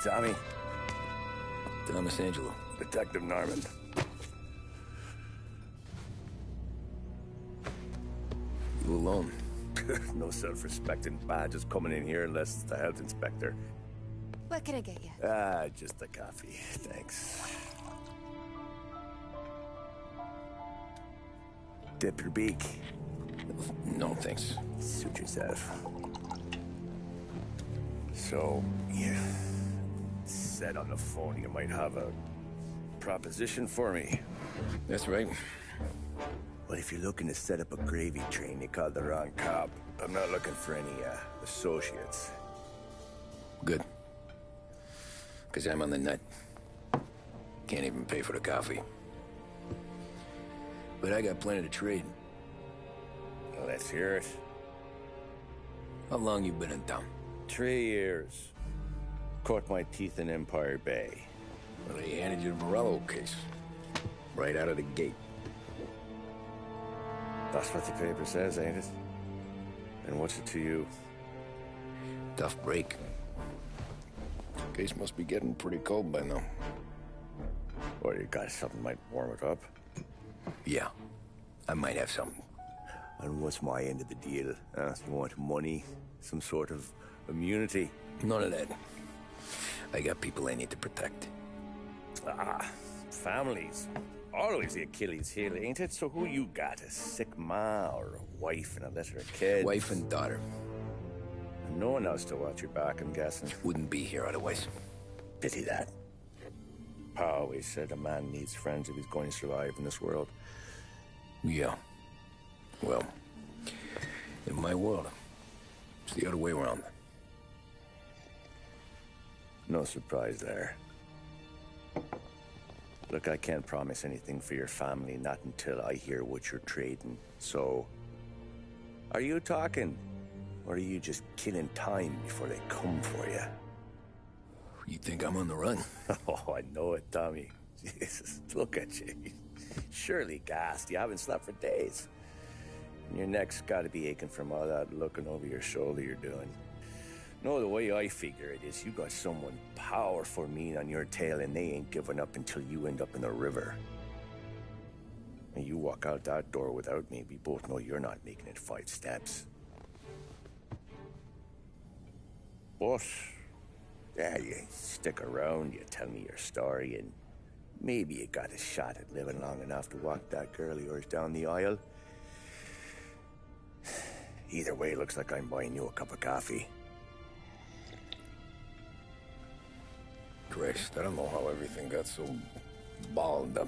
Tommy. Thomas Angelo. Detective Norman. You alone? No self-respecting badges coming in here unless it's the health inspector. What can I get you? Just a coffee. Thanks. Dip your beak. No, thanks. Suit yourself. So, you said on the phone you might have a proposition for me. That's right. Well, if you're looking to set up a gravy train, you called the wrong cop. I'm not looking for any, associates. Good. Because I'm on the nut. Can't even pay for the coffee. But I got plenty to trade. Well, let's hear it. How long you been in town? 3 years. Caught my teeth in Empire Bay. Well, they handed you the Morello case. Right out of the gate. That's what the paper says, ain't it? And what's it to you? Tough break. Case must be getting pretty cold by now. Or you got something might warm it up? Yeah, I might have something. And what's my end of the deal? You want money? Some sort of immunity? None of that. I got people I need to protect. Families. Always the Achilles heel, ain't it? So who you got? A sick ma or a wife and a litter of kids? Wife and daughter. And no one else to watch your back, I'm guessing. Wouldn't be here otherwise. Pity that. Pa always said a man needs friends if he's going to survive in this world. Yeah. Well, in my world, it's the other way around. No surprise there. Look, I can't promise anything for your family, not until I hear what you're trading. So, are you talking? Or are you just killing time before they come for you? You think I'm on the run? Oh, I know it, Tommy. Jesus, look at you. Surely gassed. You haven't slept for days. And your neck's got to be aching from all that looking over your shoulder you're doing. No, the way I figure it is you got someone powerful mean on your tail and they ain't giving up until you end up in the river. And you walk out that door without me, we both know you're not making it 5 steps. But, yeah, you stick around, you tell me your story, and maybe you got a shot at living long enough to walk that girl of yours down the aisle. Either way, looks like I'm buying you a cup of coffee. Christ, I don't know how everything got so balled up.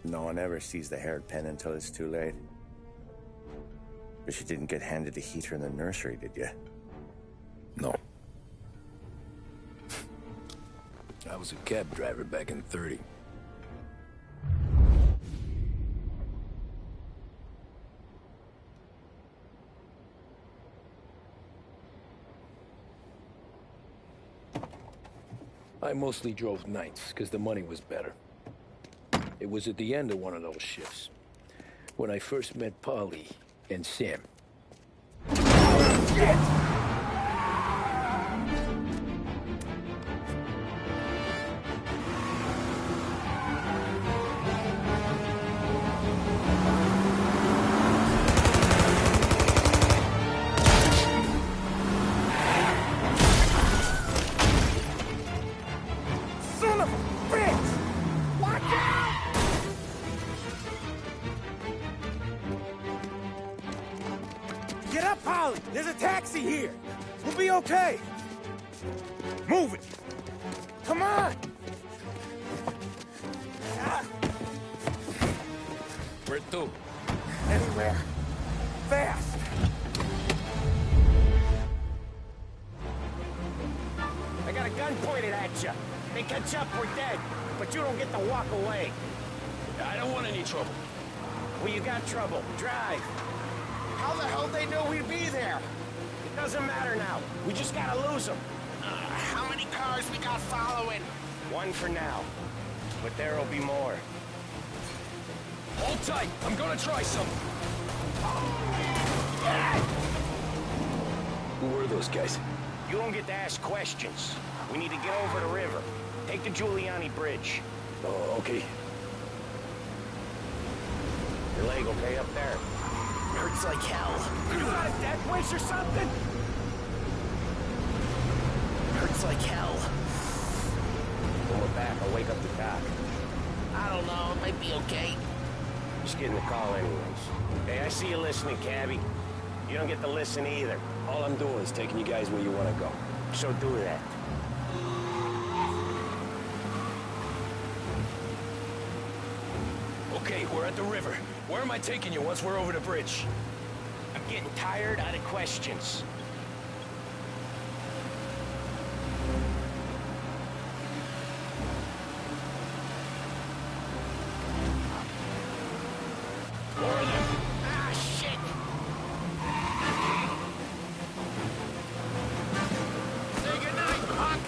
No one ever sees the haired pen until it's too late. But you didn't get handed a heater in the nursery, did you? No. I was a cab driver back in '30. I mostly drove nights, because the money was better. It was at the end of one of those shifts, when I first met Polly and Sam. Shit! Get up, Polly! There's a taxi here! We'll be okay! Move it! Come on! Where to? Anywhere. Fast! I got a gun pointed at you. They catch up, we're dead. But you don't get to walk away. I don't want any trouble. Well, you got trouble. Drive. How the hell they know we'd be there? It doesn't matter now. We just gotta lose them. How many cars we got following? One for now. But there'll be more. Hold tight. I'm gonna try something. Who were those guys? You don't get to ask questions. We need to get over the river. Take the Giuliani Bridge. Oh, okay. Your leg okay up there? Hurts like hell. You got a death wish or something? Hurts like hell. Pull it back, I'll wake up the doc. I don't know, it might be okay. Just getting the call anyways. Hey, I see you listening, cabbie. You don't get to listen either. All I'm doing is taking you guys where you want to go. So do that. Okay, we're at the river. Where am I taking you once we're over the bridge? I'm getting tired out of questions. More of them. Ah, shit! Say goodnight, punk!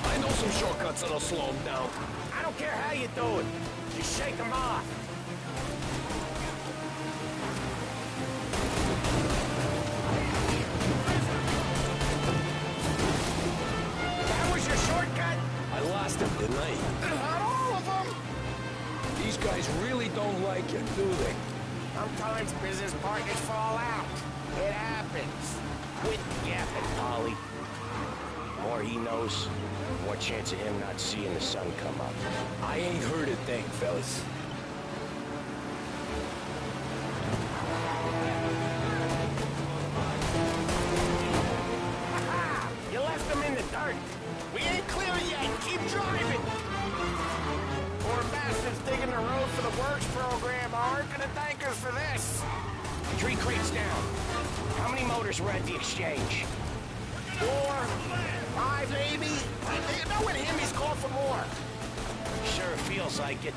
I know some shortcuts that'll slow them down. I don't care how you do it. Just shake them off. That was your shortcut? I lost him, didn't I? Not all of them! These guys really don't like you, do they? Sometimes business partners fall out. It happens. Quit yapping, Polly. The more he knows, the more chance of him not seeing the sun come up. I ain't heard a thing, fellas. Aha! You left him in the dirt. We ain't clear yet! Keep driving! Poor bastards digging the road for the works program aren't gonna thank us for this! 3 crates down. How many motors were at the exchange? 4, 5 maybe? Knowing him, he's called for more. Sure feels like it.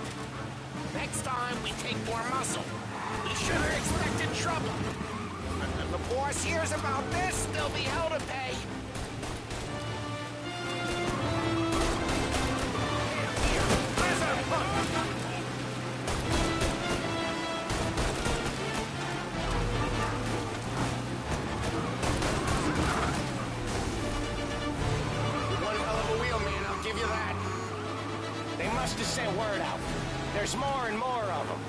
Next time, we take more muscle. We should have expected trouble. If the boss hears about this, there'll be hell to pay. Where's our punk? One hell of a wheel, man, I'll give you that. They must have sent word out. There's more and more of them.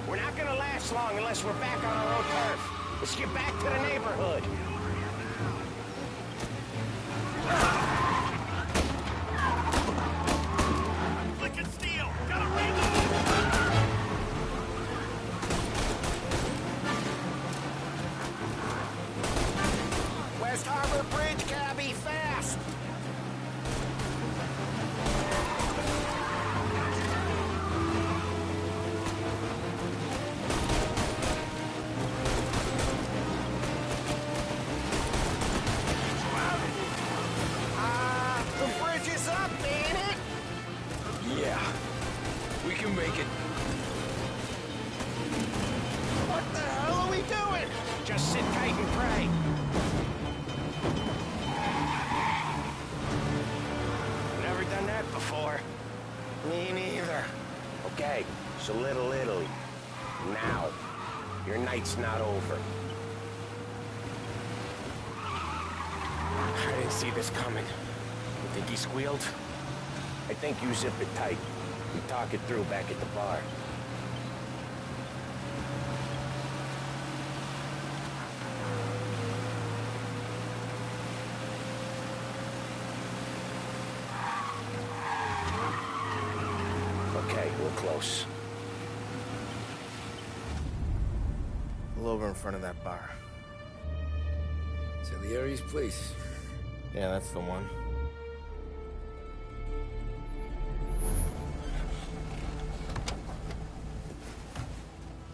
We're not gonna last long unless we're back on our own turf. Let's get back to the neighborhood. Flicking steel! Gotta reload! West Harbor Bridge, cabby, fast! The bridge is up, ain't it? Yeah. We can make it. What the hell are we doing? Just sit tight and pray. Never done that before. Me neither. Okay, so Little Italy. Now. Your night's not over. I didn't see this coming. You think he squealed? I think you zip it tight. We talk it through back at the bar. Okay, we're close. Pull over in front of that bar. Salieri's place. Yeah, that's the one.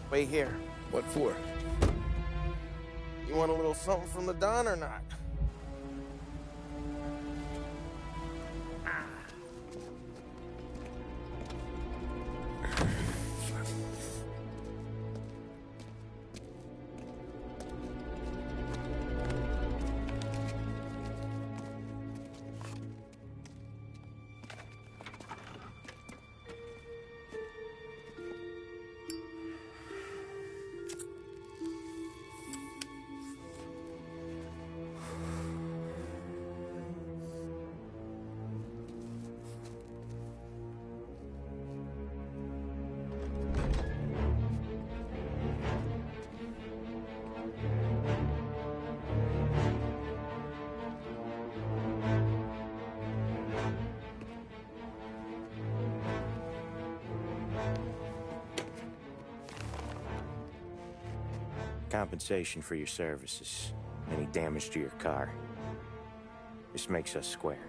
Wait here. What for? You want a little something from the Don or not? Compensation for your services. Any damage to your car. This makes us square.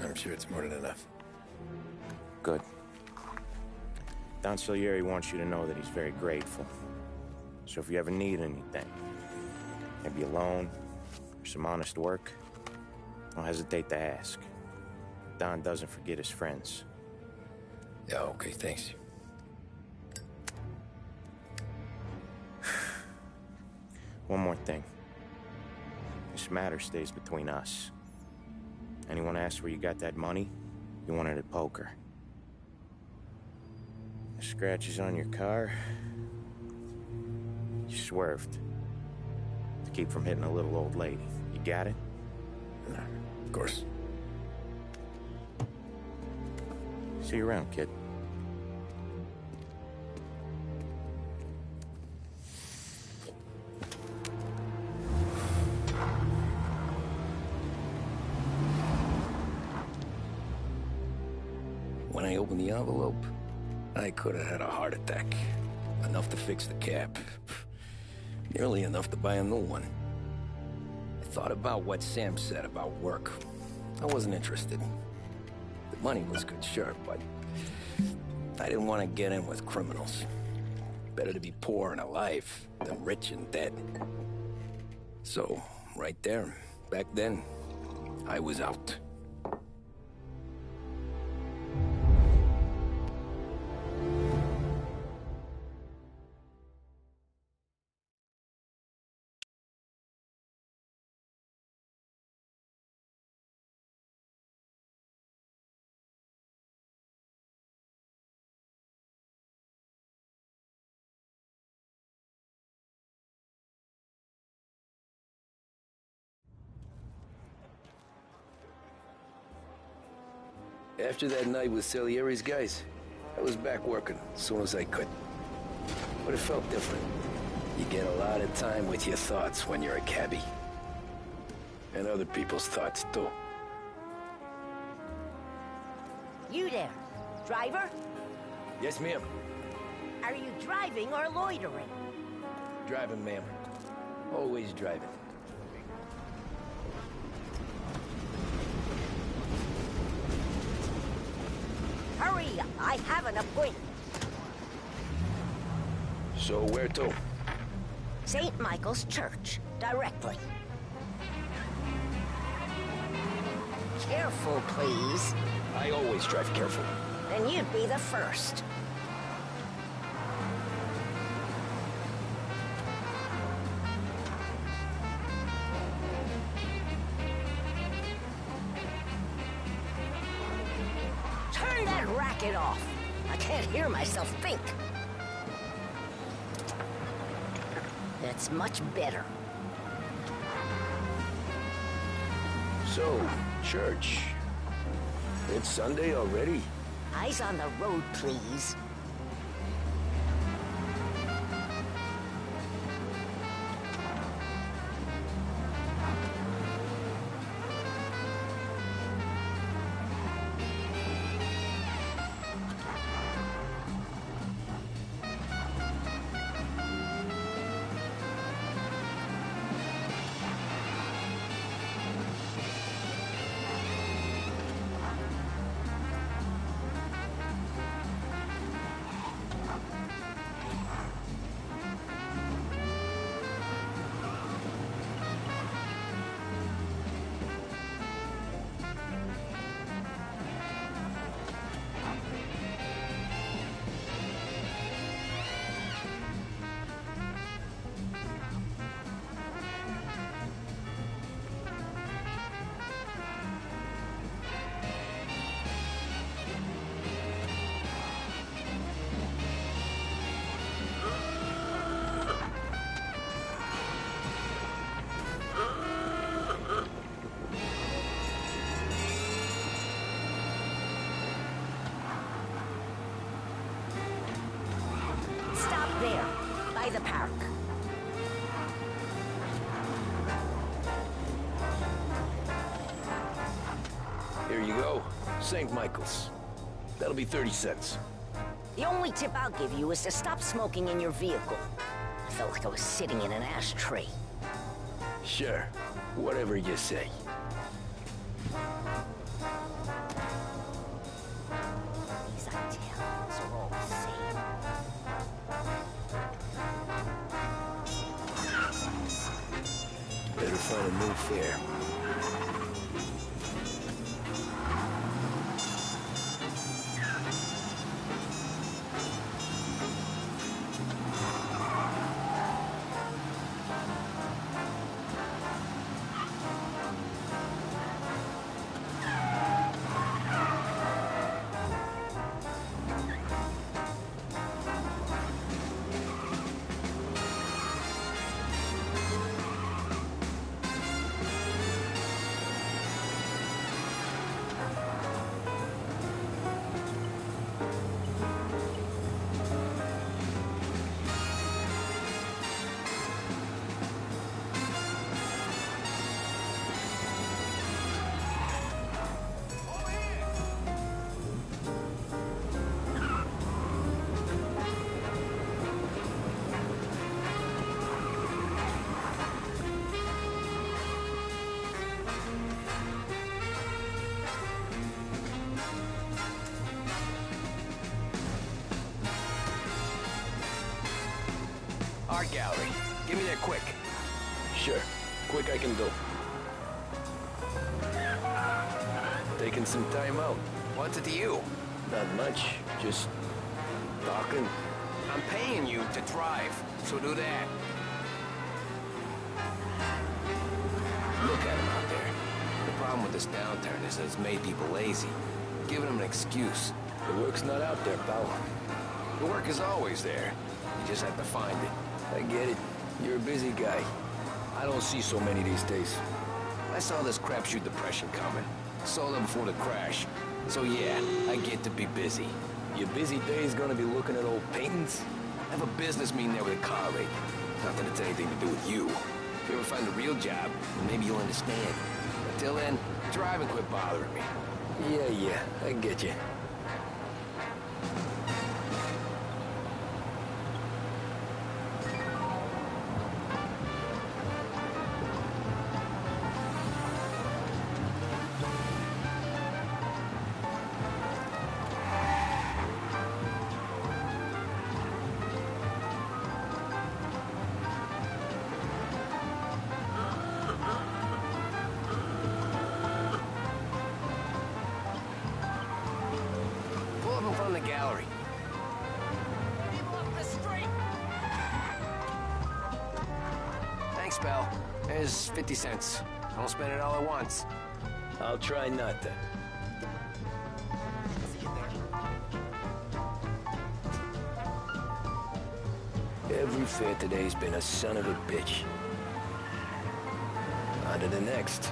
I'm sure it's more than enough. Good. Don Salieri wants you to know that he's very grateful. So if you ever need anything, maybe a loan, or some honest work, don't hesitate to ask. Don doesn't forget his friends. Yeah, okay, thanks. One more thing. This matter stays between us. Anyone asks where you got that money, you won it at poker. The scratches on your car, you swerved to keep from hitting a little old lady. You got it? Of course. See you around, kid. When I opened the envelope, I could have had a heart attack. Enough to fix the cap. Nearly enough to buy a new one. I thought about what Sam said about work. I wasn't interested. The money was good, sure, but I didn't want to get in with criminals. Better to be poor and alive than rich and dead. So, right there, back then, I was out. After that night with Salieri's guys, I was back working as soon as I could. But it felt different. You get a lot of time with your thoughts when you're a cabbie. And other people's thoughts, too. You there, driver? Yes, ma'am. Are you driving or loitering? Driving, ma'am. Always driving. Hurry, I have an appointment. So where to? St. Michael's Church, directly. Careful, please. I always drive careful. Then you'd be the first. Turn that racket off. I can't hear myself think. That's much better. So, church. It's Sunday already? Eyes on the road, please. Stop there, by the park. Here you go. St. Michael's. That'll be 30 cents. The only tip I'll give you is to stop smoking in your vehicle. I felt like I was sitting in an ashtray. Sure. Whatever you say. These Italians are all the same. Better find a new fare. Art gallery. Give me there quick. Sure. Quick I can do. Taking some time out. What's it to you? Not much. Just talking. I'm paying you to drive, so do that. Look at him out there. The problem with this downturn is that it's made people lazy. Giving them an excuse. The work's not out there, pal. The work is always there. You just have to find it. I get it. You're a busy guy. I don't see so many these days. I saw this crapshoot depression coming. Sold it before the crash. So yeah, I get to be busy. Your busy day's gonna be looking at old paintings? I have a business meeting there with a colleague. Not that it's anything to do with you. If you ever find a real job, then maybe you'll understand. Until then, drive and quit bothering me. Yeah, I get you. Pull up in front of the gallery. Thanks, pal. There's 50 cents. Don't spend it all at once. I'll try not to. Every fair today's been a son of a bitch. On to the next.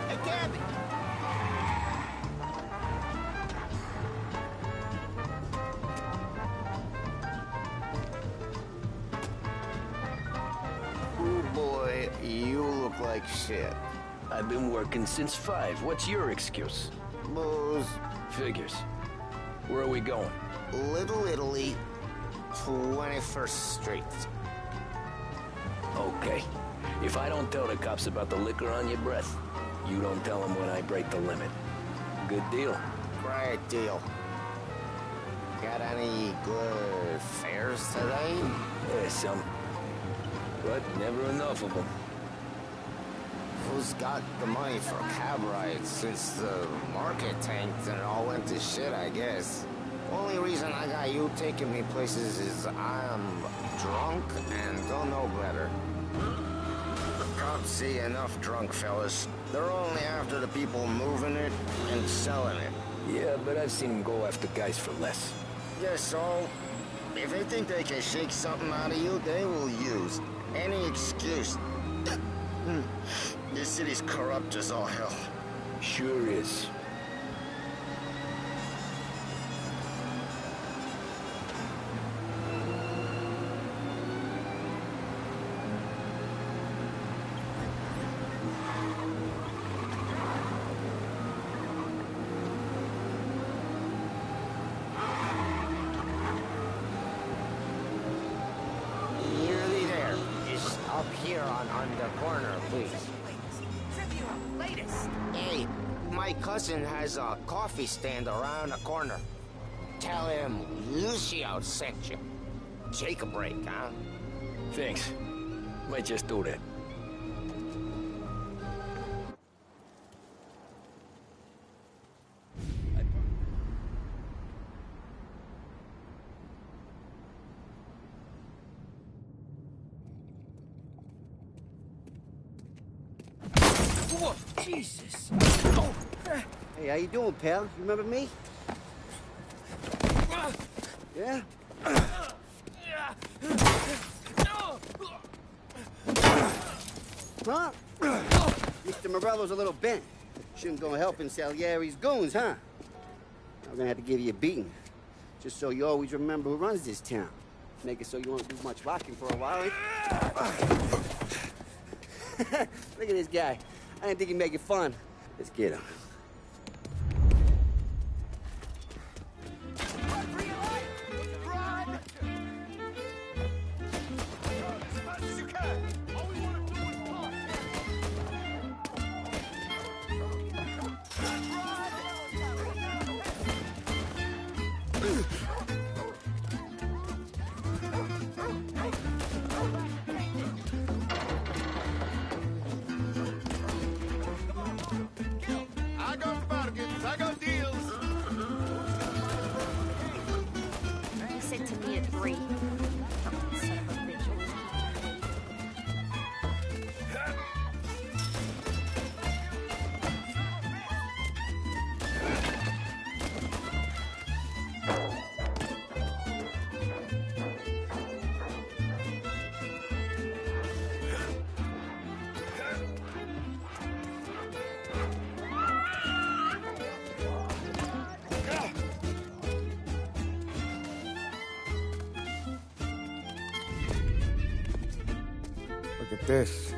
Hey, Kathy! Oh boy, you look like shit. I've been working since 5. What's your excuse? Booze. Figures. Where are we going? Little Italy, 21st Street. Okay. If I don't tell the cops about the liquor on your breath, you don't tell them when I break the limit. Good deal. Great deal. Got any good fares today? Yeah, some. But never enough of them. Who's got the money for cab rides since the market tanked and it all went to shit, I guess? Only reason I got you taking me places is I'm drunk and don't know better. Cops see enough drunk fellas. They're only after the people moving it and selling it. Yeah, but I've seen him go after guys for less. Yeah, so if they think they can shake something out of you, they will use any excuse. This city's corrupt as all hell. Sure is. Nearly there. Just up here on the corner, please. Hey, my cousin has a coffee stand around the corner. Tell him Lucio sent you. Take a break, huh? Thanks. Might just do that. Whoa, Jesus! Hey, how you doing, pal? You remember me? Yeah? Huh? Mr. Morello's a little bent. Shouldn't go helping Salieri's goons, huh? I'm gonna have to give you a beating. Just so you always remember who runs this town. Make it so you won't do much rocking for a while. Look at this guy. I didn't think he'd make it fun. Let's get him. I got bargains, I got deals. He said to me at 3. Son of a bitch, always keep me waiting. Look at this.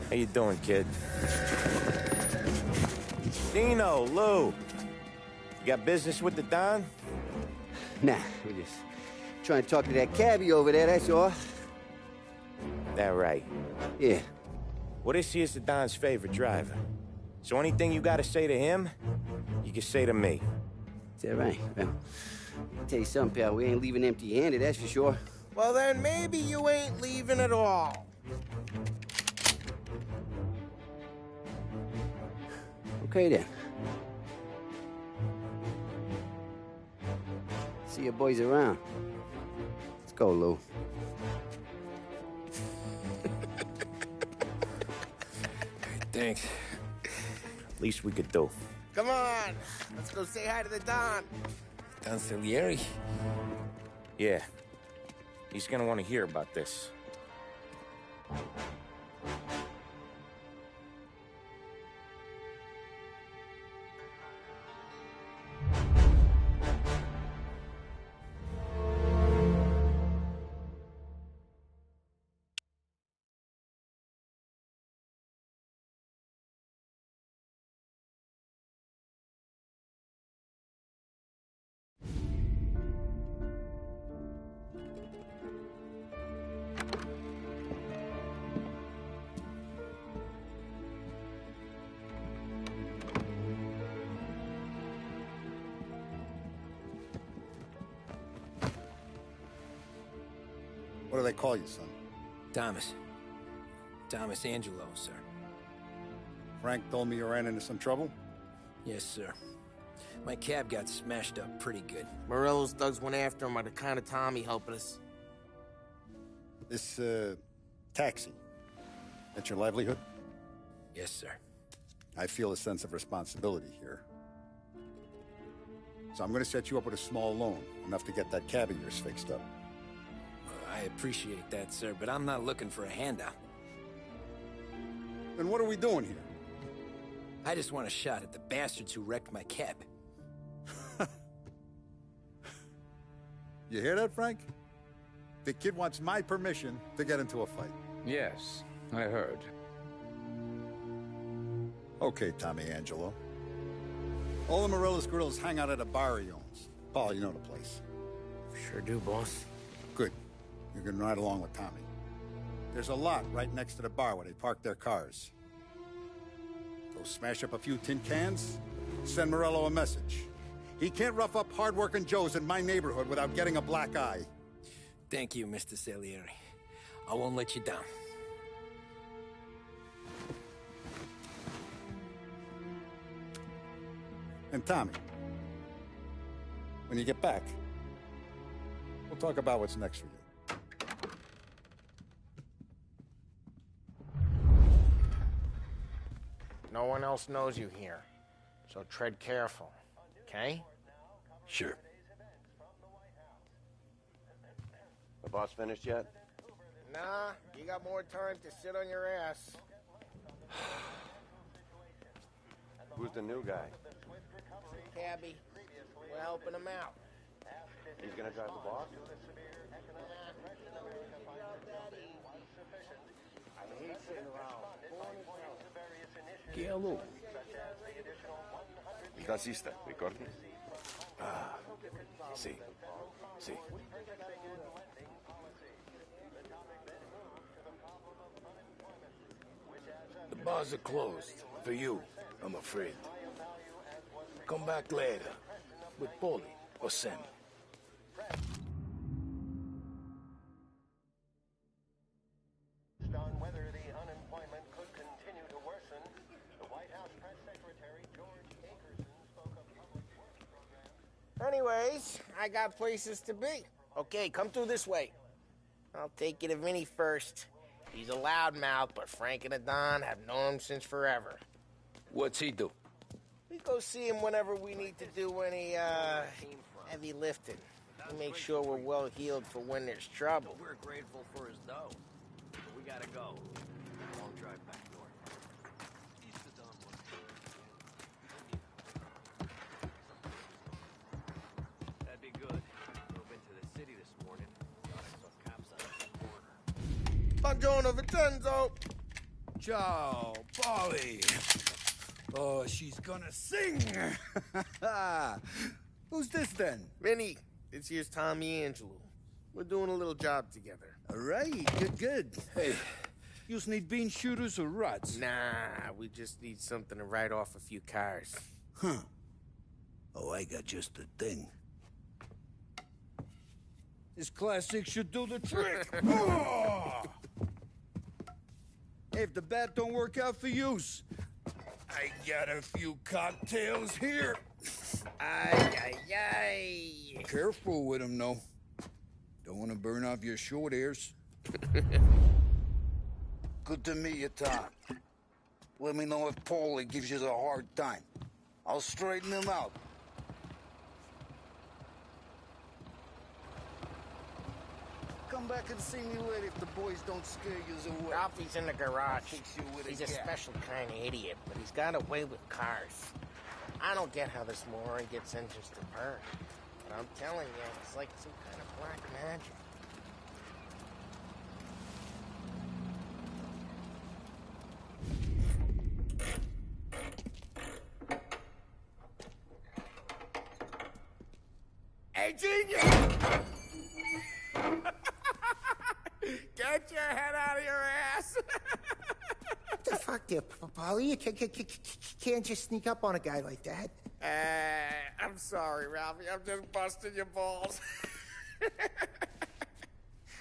How you doing, kid? Dino, Lou. You got business with the Don? Nah, we're just trying to talk to that cabbie over there, that's all. That right. Yeah. Well, this here's the Don's favorite driver. So anything you gotta say to him, you can say to me. Is that right? Well, I'll tell you something, pal. We ain't leaving empty-handed, that's for sure. Well, then maybe you ain't leaving at all. Okay, then. See your boys around. Let's go, Lou. Thanks. Least we could do. Come on, let's go say hi to the Don. Don Salieri? Yeah. He's gonna want to hear about this. What do they call you, son? Thomas. Thomas Angelo, sir. Frank told me you ran into some trouble? Yes, sir. My cab got smashed up pretty good. Morello's thugs went after him on account of Tommy helping us. This, taxi, that's your livelihood? Yes, sir. I feel a sense of responsibility here. So I'm gonna set you up with a small loan, enough to get that cab of yours fixed up. I appreciate that, sir, but I'm not looking for a handout. Then what are we doing here? I just want a shot at the bastards who wrecked my cab. You hear that, Frank? The kid wants my permission to get into a fight. Yes, I heard. Okay, Tommy Angelo. All the Morello's girls hang out at a bar he owns. Paul, you know the place. Sure do, boss. Good. You can ride along with Tommy. There's a lot right next to the bar where they park their cars. Go smash up a few tin cans, send Morello a message. He can't rough up hard-working Joes in my neighborhood without getting a black eye. Thank you, Mr. Salieri. I won't let you down. And Tommy, when you get back, we'll talk about what's next for you. No one else knows you here, so tread careful, okay? Sure. The boss finished yet? Nah, you got more time to sit on your ass. Who's the new guy? Cabby, we're helping him out. He's gonna drive the boss? I hate sitting around. Hello. Il tassista, ricordi? Ah, sì, sì. The bars are closed. For you, I'm afraid. Come back later. With Paulie or Sam. On whether the unemployment could continue to worsen, the White House press secretary George Akerson spoke of public works programs. Anyways, I got places to be. Okay, come through this way. I'll take you to Vinny first. He's a loudmouth, but Frank and the Don have known him since forever. What's he do? We go see him whenever we need to do any, heavy lifting. We make sure we're well healed for when there's trouble. We're grateful for his dough. But we gotta go. Long drive back north. East of Dunwood. That'd be good. Drove into the city this morning. Thought I saw cops on the corner. Buongiorno, Vincenzo! Ciao, Polly. Oh, she's gonna sing. Who's this then? Vinny, this here's Tommy Angelo. We're doing a little job together. All right, good. Hey, you need bean shooters or rods? Nah, we just need something to write off a few cars. Huh. Oh, I got just the thing. This classic should do the trick. Oh! Hey, if the bat don't work out for use, I got a few cocktails here. Ay. Careful with them, though. Don't want to burn off your short hairs. Good to meet you, Tom. Let me know if Paulie gives you a hard time. I'll straighten him out. Come back and see me later if the boys don't scare you away. Ralphie's in the garage. He's a gap. special kind of idiot, but he's got a way with cars. I don't get how this moron gets engines to burn. But I'm telling you, it's like some kind of black magic. Hey, genius! Get your head out of your ass! What the fuck there, Paulie? You can't just sneak up on a guy like that. I'm sorry, Ralphie. I'm just busting your balls.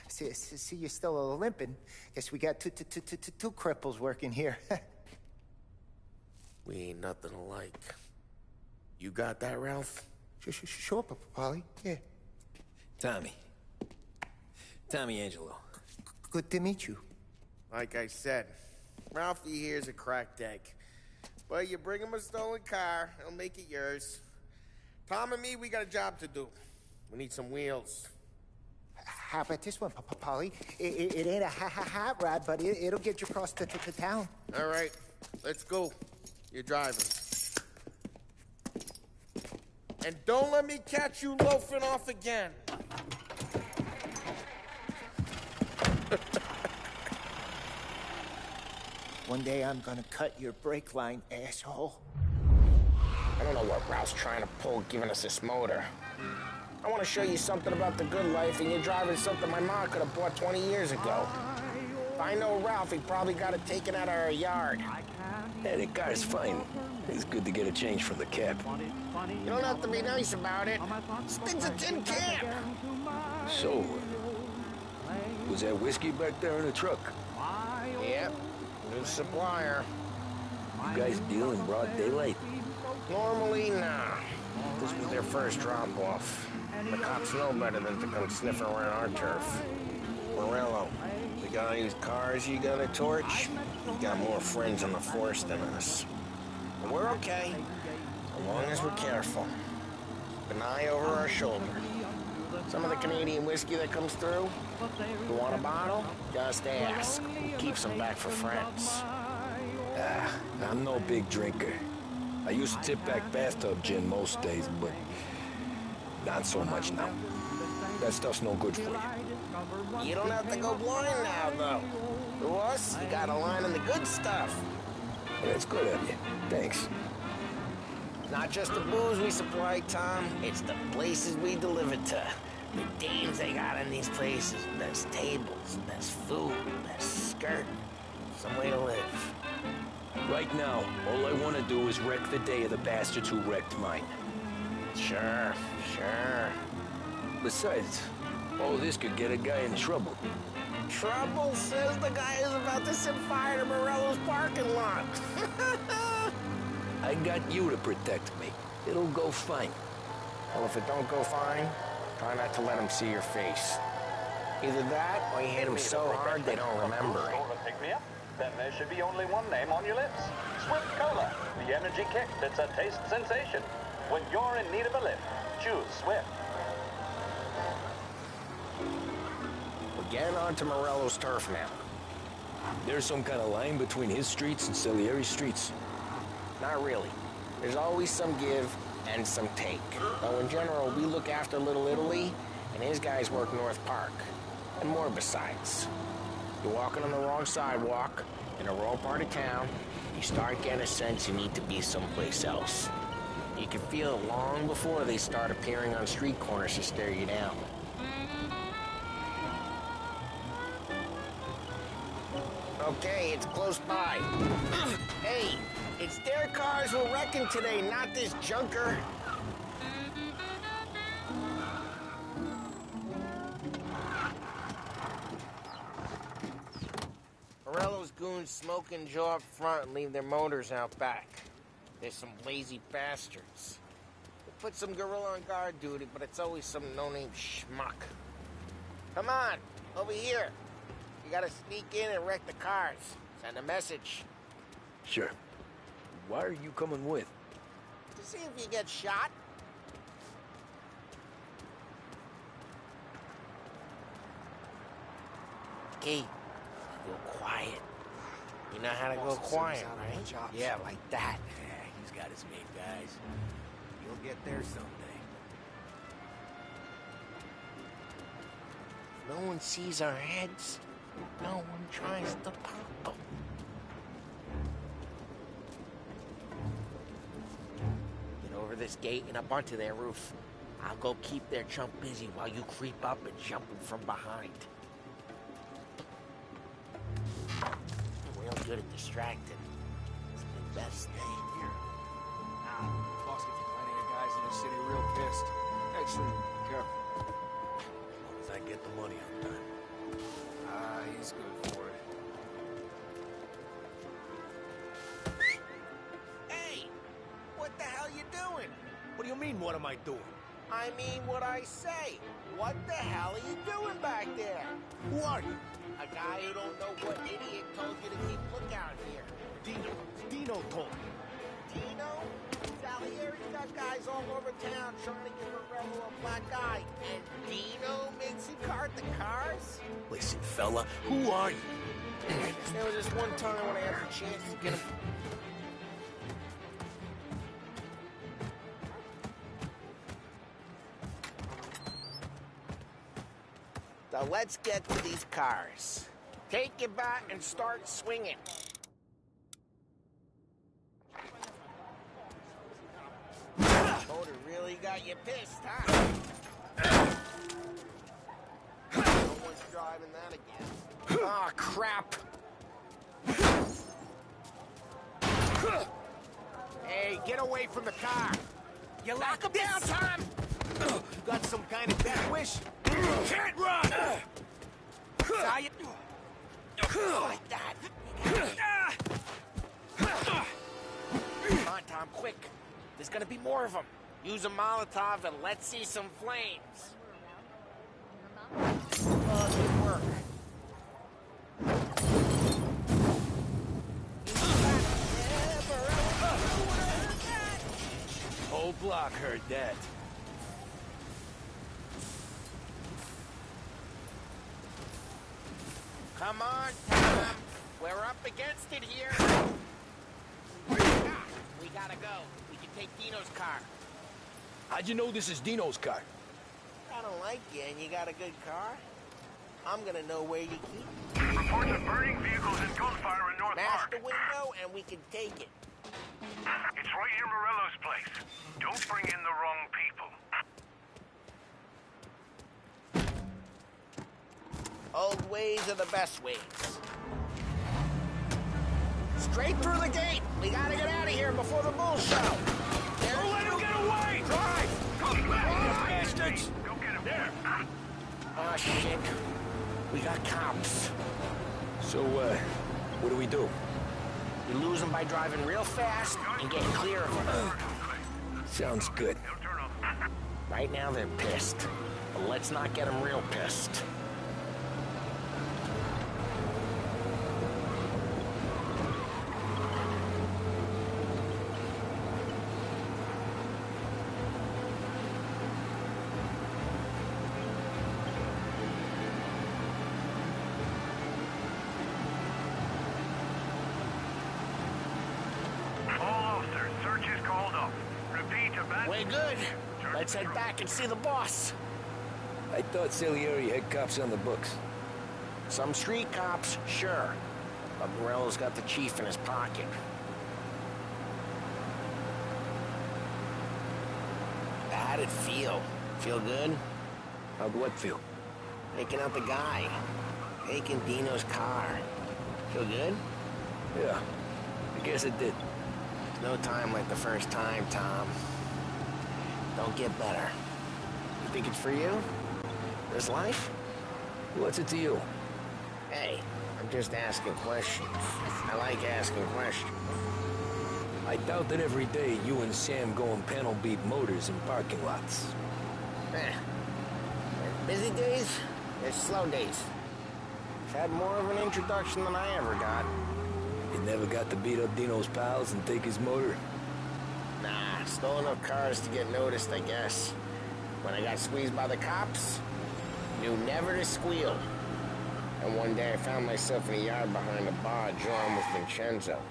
See, you're still limping. Guess we got two cripples working here. We ain't nothing alike. You got that, Ralph? Sure, Paulie. Yeah. Tommy Angelo. Good to meet you. Like I said, Ralphie here's a cracked egg. But you bring him a stolen car, he'll make it yours. Tom and me, we got a job to do. We need some wheels. How about this one, Polly? It ain't a hot rod, but it'll get you across to town. All right, let's go. You're driving. And don't let me catch you loafing off again. One day I'm gonna cut your brake line, asshole. I don't know what Ralph's trying to pull giving us this motor. I want to show you something about the good life, and you're driving something my mom could have bought 20 years ago. If I know Ralph, he probably got it taken out of our yard. Yeah, the car's fine. It's good to get a change from the cab. You don't have to be nice about it. This thing's a tin can. So, was that whiskey back there in the truck? Yep, new supplier. You guys deal in broad daylight? Normally, nah. This was their first drop-off. The cops know better than to come sniffing around our turf. Morello, the guy whose cars you got a torch, he got more friends on the force than us. And we're okay, as long as we're careful. Keep an eye over our shoulder. Some of the Canadian whiskey that comes through, you want a bottle? Just ask. Keep some back for friends. I'm no big drinker. I used to tip back bathtub gin most days, but not so much now. That stuff's no good for you. You don't have to go blind now, though. To us, you got a line on the good stuff. Well, that's good of you. Thanks. Not just the booze we supply, Tom. It's the places we deliver to. The dames they got in these places. There's tables, there's food, there's skirt. Some way to live. Right now, all I want to do is wreck the day of the bastards who wrecked mine. Sure. Besides, all this could get a guy in trouble. Trouble, says the guy who's about to set fire to Morello's parking lot. I got you to protect me. It'll go fine. Well, if it don't go fine, try not to let them see your face. Either that, or you hit them so hard they don't remember it. Then there should be only one name on your lips. Swift Cola, the energy kick that's a taste sensation. When you're in need of a lift, choose Swift. We're getting onto Morello's turf now. There's some kind of line between his streets and Salieri's streets. Not really. There's always some give and some take. Though in general, we look after Little Italy, and his guys work North Park. And more besides. You're walking on the wrong sidewalk, in the wrong part of town, you start getting a sense you need to be someplace else. You can feel it long before they start appearing on street corners to stare you down. Okay, it's close by. Hey, it's their cars we're wrecking today, not this junker. Morello's goons smoke and jaw up front and leave their motors out back. They're some lazy bastards. They put some gorilla on guard duty, but it's always some no-name schmuck. Come on, over here. You gotta sneak in and wreck the cars. Send a message. Sure. Why are you coming with? To see if you get shot. Okay, go quiet. You know how to go quiet, right? Yeah, like that. Yeah, he's got his mate, guys. You'll get there someday. No one sees our heads. No one tries to pop them. Get over this gate and up onto their roof. I'll go keep their chump busy while you creep up and jump him from behind. Real good at distracting. It's the best thing. Here. Now, boss gets plenty of guys in the city real pissed. Actually, careful. As long as I get the money on time. He's good for it. Hey! What the hell you doing? What do you mean, what am I doing? I mean what I say. What the hell are you doing back there? Who are you? A guy who don't know what idiot told you to keep lookout here. Dino told me. Dino? Salieri's got guys all over town trying to give Morello a black eye. And Dino makes you cart the cars? Listen, fella, who are you? There was this one time when I had the chance to get him. So let's get to these cars. Take your bat and start swinging. Motor really got you pissed, huh? No one's driving that again. Ah, crap. Hey, get away from the car. You lock him down, Tom. You got some kind of death wish? Can't run! Saw you. Like that. Come on, Tom, quick. There's gonna be more of them. Use a Molotov and let's see some flames. Oh, it didn't work. Whole block heard that. Come on, Tom. We're up against it here. We gotta go. We can take Dino's car. How'd you know this is Dino's car? I don't like you and you got a good car. I'm gonna know where you keep it. Reports of burning vehicles and gunfire in North Smash Park. the window and we can take it. It's right near Morello's place. Don't bring in the wrong people. Old ways are the best ways. Straight through the gate. We gotta get out of here before the bulls show. Don't let him get away! Drive! Bastards! Go get him there. Oh, shit. We got cops. So, what do we do? We lose them by driving real fast and getting clear of them. Sounds good. Right now they're pissed, but let's not get them real pissed. We're good. Let's head back and see the boss. I thought Salieri had cops on the books. Some street cops, sure. But Morello's got the chief in his pocket. How'd it feel? Feel good? How'd what feel? Taking out the guy. Taking Dino's car. Feel good? Yeah, I guess it did. No time like the first time, Tom. Don't get better. You think it's for you? This life? What's it to you? Hey, I'm just asking questions. I like asking questions. I doubt that every day you and Sam go and panel beat motors in parking lots. There's busy days, there's slow days. I've had more of an introduction than I ever got. You never got to beat up Dino's pals and take his motor? Nah, stole enough cars to get noticed, I guess. When I got squeezed by the cops, knew never to squeal. And one day I found myself in a yard behind a bar drawing with Vincenzo.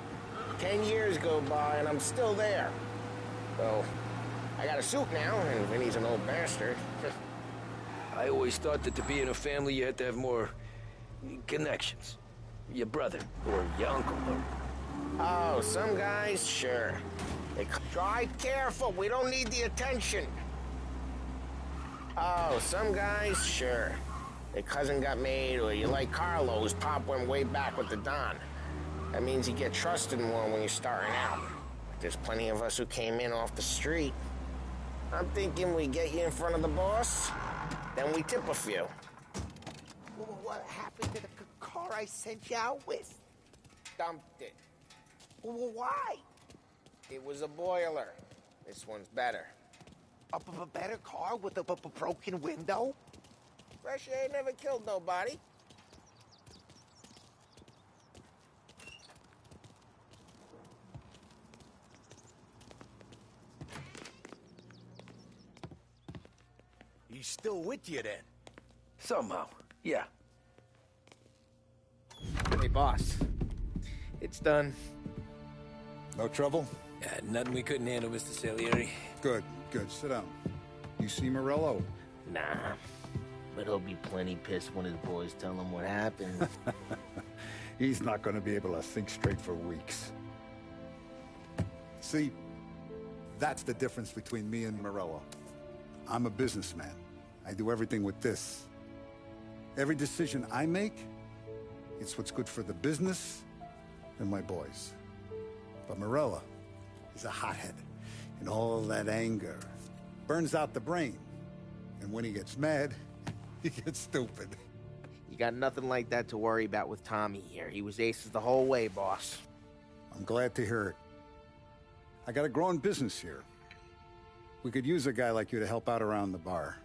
10 years go by and I'm still there. So, I got a suit now, and Vinny's an old bastard. I always thought that to be in a family you had to have more connections. Your brother, or your uncle, or... Oh, some guys, sure. Drive careful, we don't need the attention. Oh, some guys, sure. Their cousin got made, or you like Carlo's, pop went way back with the Don. That means you get trusted more when you're starting out. There's plenty of us who came in off the street. I'm thinking we get you in front of the boss, then we tip a few. What happened to the car I sent you out with? Dumped it. Why? It was a boiler. This one's better. A better car with a broken window? Fresh air never killed nobody. He's still with you then? Somehow, yeah. Hey, boss. It's done. No trouble? Yeah, nothing we couldn't handle, Mr. Salieri. Good, good. Sit down. You see Morello? Nah. But he'll be plenty pissed when his boys tell him what happened. He's not going to be able to think straight for weeks. See, that's the difference between me and Morello. I'm a businessman. I do everything with this. Every decision I make, it's what's good for the business and my boys. But Morello is a hothead, and all that anger burns out the brain. And when he gets mad, he gets stupid. You got nothing like that to worry about with Tommy here. He was aces the whole way, boss. I'm glad to hear it. I got a growing business here. We could use a guy like you to help out around the bar.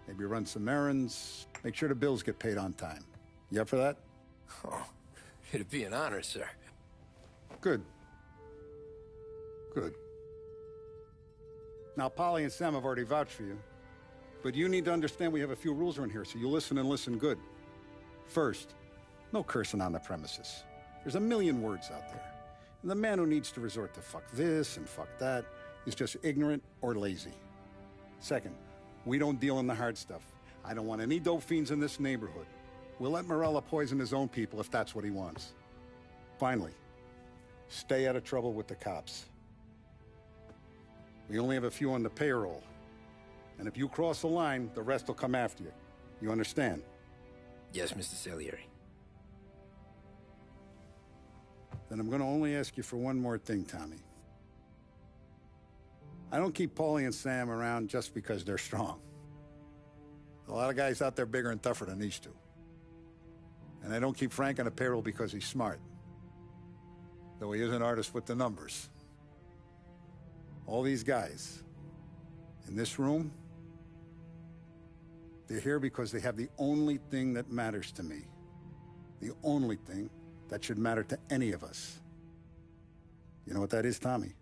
Maybe run some errands, make sure the bills get paid on time. You up for that? Oh, it'd be an honor, sir. Good. Good. Now, Polly and Sam have already vouched for you. But you need to understand we have a few rules around here, so you listen and listen good. First, no cursing on the premises. There's a million words out there. And the man who needs to resort to fuck this and fuck that is just ignorant or lazy. Second, we don't deal in the hard stuff. I don't want any dope fiends in this neighborhood. We'll let Morello poison his own people if that's what he wants. Finally, stay out of trouble with the cops. We only have a few on the payroll. And if you cross the line, the rest will come after you. You understand? Yes, Mr. Salieri. Then I'm gonna only ask you for one more thing, Tommy. I don't keep Paulie and Sam around just because they're strong. A lot of guys out there bigger and tougher than these two. And I don't keep Frank on a payroll because he's smart. Though he is an artist with the numbers. All these guys in this room, they're here because they have the only thing that matters to me. The only thing that should matter to any of us. You know what that is, Tommy?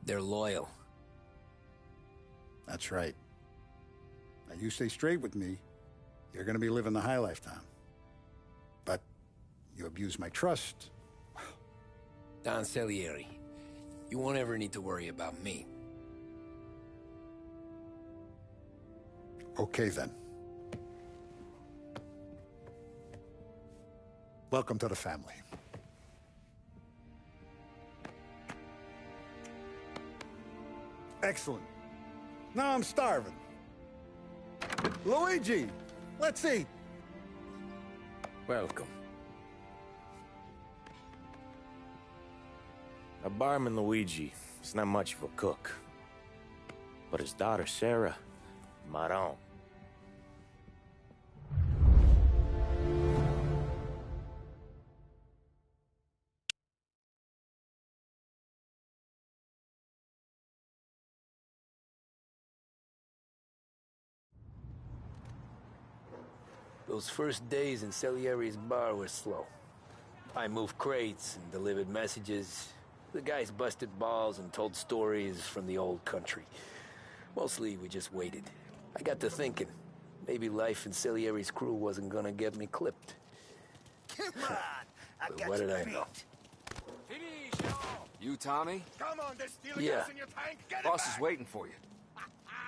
They're loyal. That's right. Now you stay straight with me, you're gonna be living the high life, Tom. But you abuse my trust. Don Salieri, you won't ever need to worry about me. Okay, then. Welcome to the family. Excellent. Now I'm starving. Luigi, let's eat. Welcome. A barman Luigi is not much of a cook. But his daughter Sarah, Maron. Those first days in Salieri's bar were slow. I moved crates and delivered messages. The guys busted balls and told stories from the old country. Mostly, we just waited. I got to thinking, maybe life in Salieri's crew wasn't gonna get me clipped. Come on! I But got what you did I beat. know? You, Tommy? Come on, there's still Yeah. gas in your tank. Get Boss it is back. waiting for you.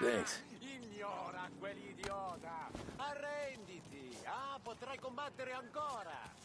Thanks. Ignora quell'idiota. Arrenditi. Ah, potrai combattere ancora.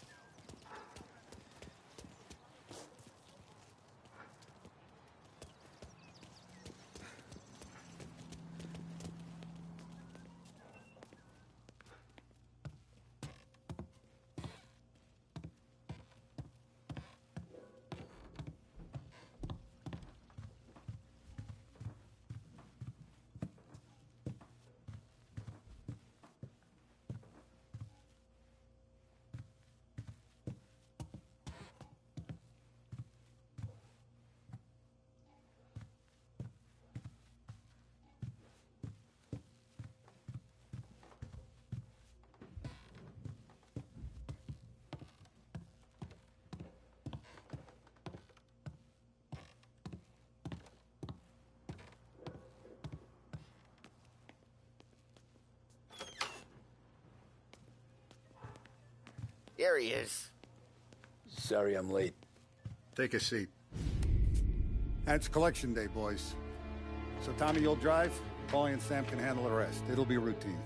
Here he is. Sorry I'm late. Take a seat. And it's collection day, boys. So Tommy, you'll drive. Paulie and Sam can handle the rest. It'll be routine.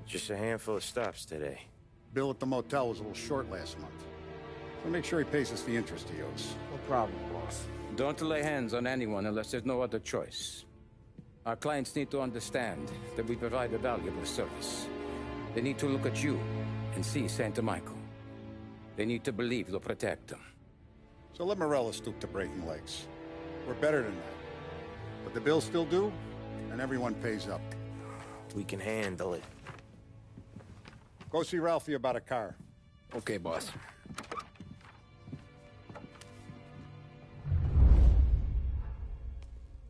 Just a handful of stops today. Bill at the motel was a little short last month. So make sure he pays us the interest he owes. No problem, boss. Don't lay hands on anyone unless there's no other choice. Our clients need to understand that we provide a valuable service. They need to look at you and see Santa Michael. They need to believe you'll protect them. So let Morella stoop to breaking legs. We're better than that. But the bills still due, and everyone pays up. We can handle it. Go see Ralphie about a car. Okay, boss.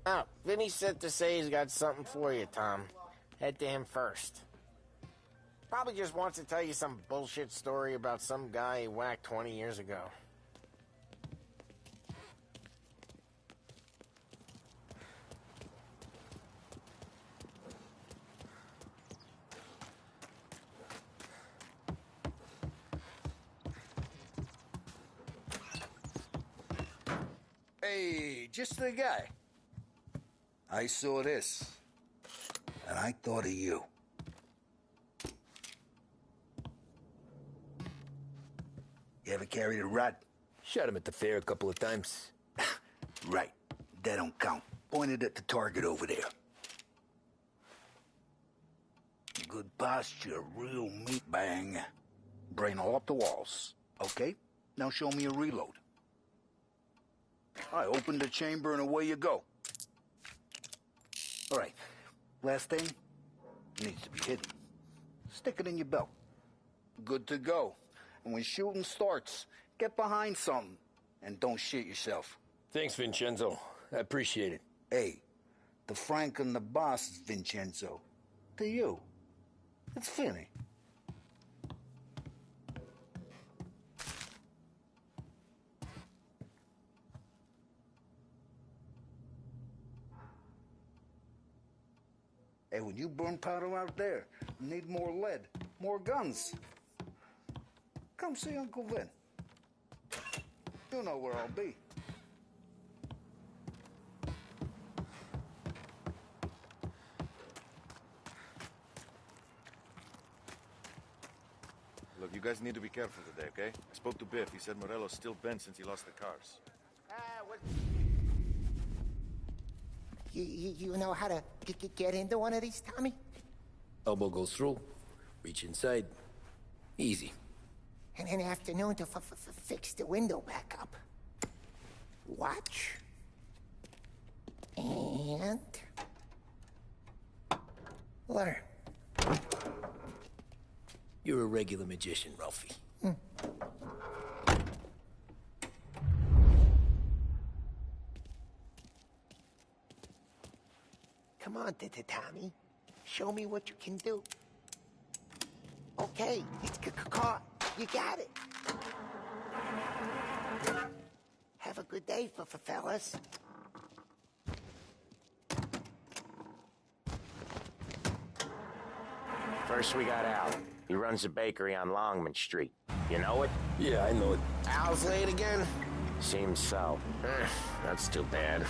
Oh, Vinny said to say he's got something for you, Tom. Head to him first. Probably just wants to tell you some bullshit story about some guy he whacked 20 years ago. Hey, just the guy. I saw this, and I thought of you. You ever carried a rod? Shot him at the fair a couple of times. Right. That don't count. Pointed at the target over there. Good posture, real meat bang. Brain all up the walls. Okay? Now show me a reload. I open the chamber and away you go. All right. Last thing needs to be hidden. Stick it in your belt. Good to go. And when shooting starts, get behind something and don't shit yourself. Thanks, Vincenzo. I appreciate it. Hey, the Frank and the boss is Vincenzo. To you, it's Vinny. Hey, when you burn powder out there, you need more lead, more guns. Come see Uncle Vin. You know where I'll be. Look, you guys need to be careful today, okay? I spoke to Biff. He said Morello's still bent since he lost the cars. You know how to get into one of these, Tommy? Elbow goes through. Reach inside. Easy. And in the afternoon to fix the window back up. Watch. And... learn. You're a regular magician, Ralphie. Come on, Tommy. Show me what you can do. Okay, it's caught. You got it. Have a good day, fellas. First we got Al. He runs a bakery on Longman Street. You know it? Yeah, I know it. Al's late again? Seems so. That's too bad.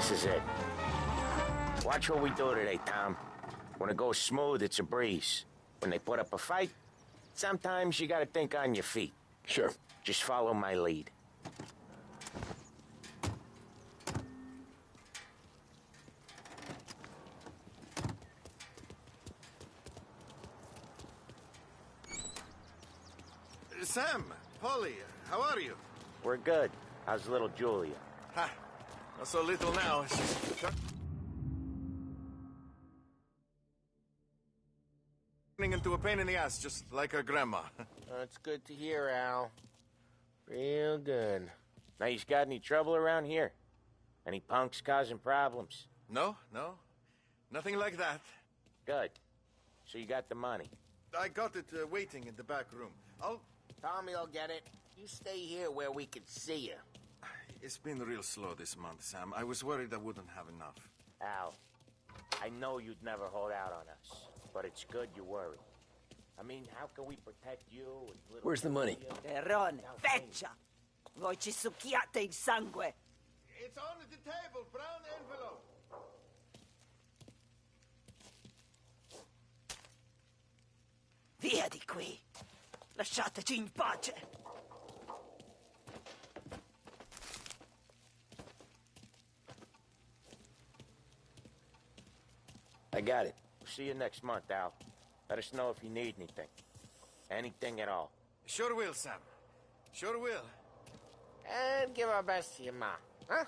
This is it. Watch what we do today, Tom. When it goes smooth, it's a breeze. When they put up a fight, sometimes you gotta think on your feet. Sure. Just follow my lead. Sam, Polly, how are you? We're good. How's little Julia? Ha! Not so little now. She's turning into a pain in the ass, just like her grandma. That's good to hear, Al. Real good. Now, you got any trouble around here? Any punks causing problems? No, no. Nothing like that. Good. So you got the money? I got it waiting in the back room. Tommy will get it. You stay here where we can see you. It's been real slow this month, Sam. I was worried I wouldn't have enough. Al, I know you'd never hold out on us, but it's good you worry. I mean, how can we protect you and little... Where's the money? Perrone, feccia! Voi ci succhiate il sangue! It's on the table, brown envelope. Via di qui! Lasciateci in pace! I got it. See you next month, Al. Let us know if you need anything. Anything at all. Sure will, Sam. Sure will. And give our best to your ma, huh?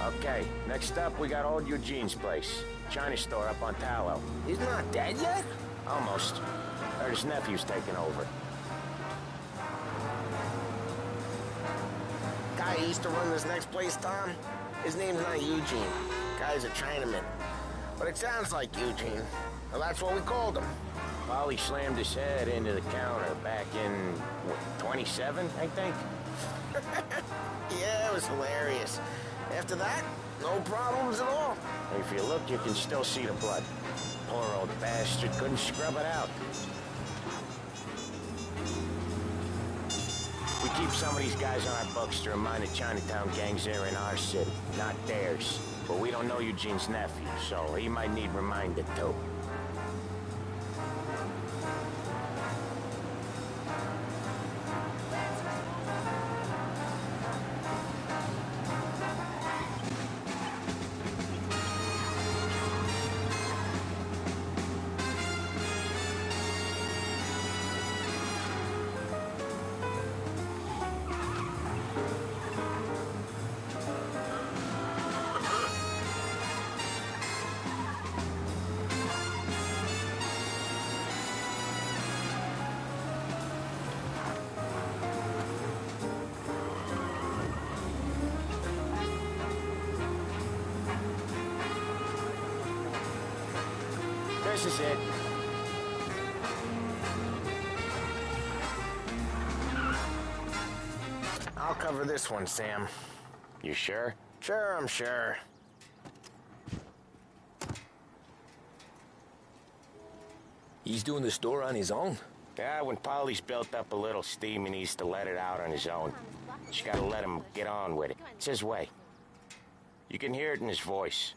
Okay, next up, we got old Eugene's place. China store up on Tallow. He's not dead yet? Almost. Heard his nephew's taking over. Guy who used to run this next place, Tom, his name's not Eugene. Guy's a Chinaman. But it sounds like Eugene. Well, that's what we called him. Polly slammed his head into the counter back in, what, 27, I think? Yeah, it was hilarious. After that, no problems at all. If you look, you can still see the blood. Poor old bastard couldn't scrub it out. We keep some of these guys on our books to remind the Chinatown gangs they're in our city, not theirs. But we don't know Eugene's nephew, so he might need reminded too. This is it. I'll cover this one, Sam. You sure? Sure, I'm sure. He's doing the store on his own? Yeah, when Polly's built up a little steam, he needs to let it out on his own. Just gotta let him get on with it. It's his way. You can hear it in his voice.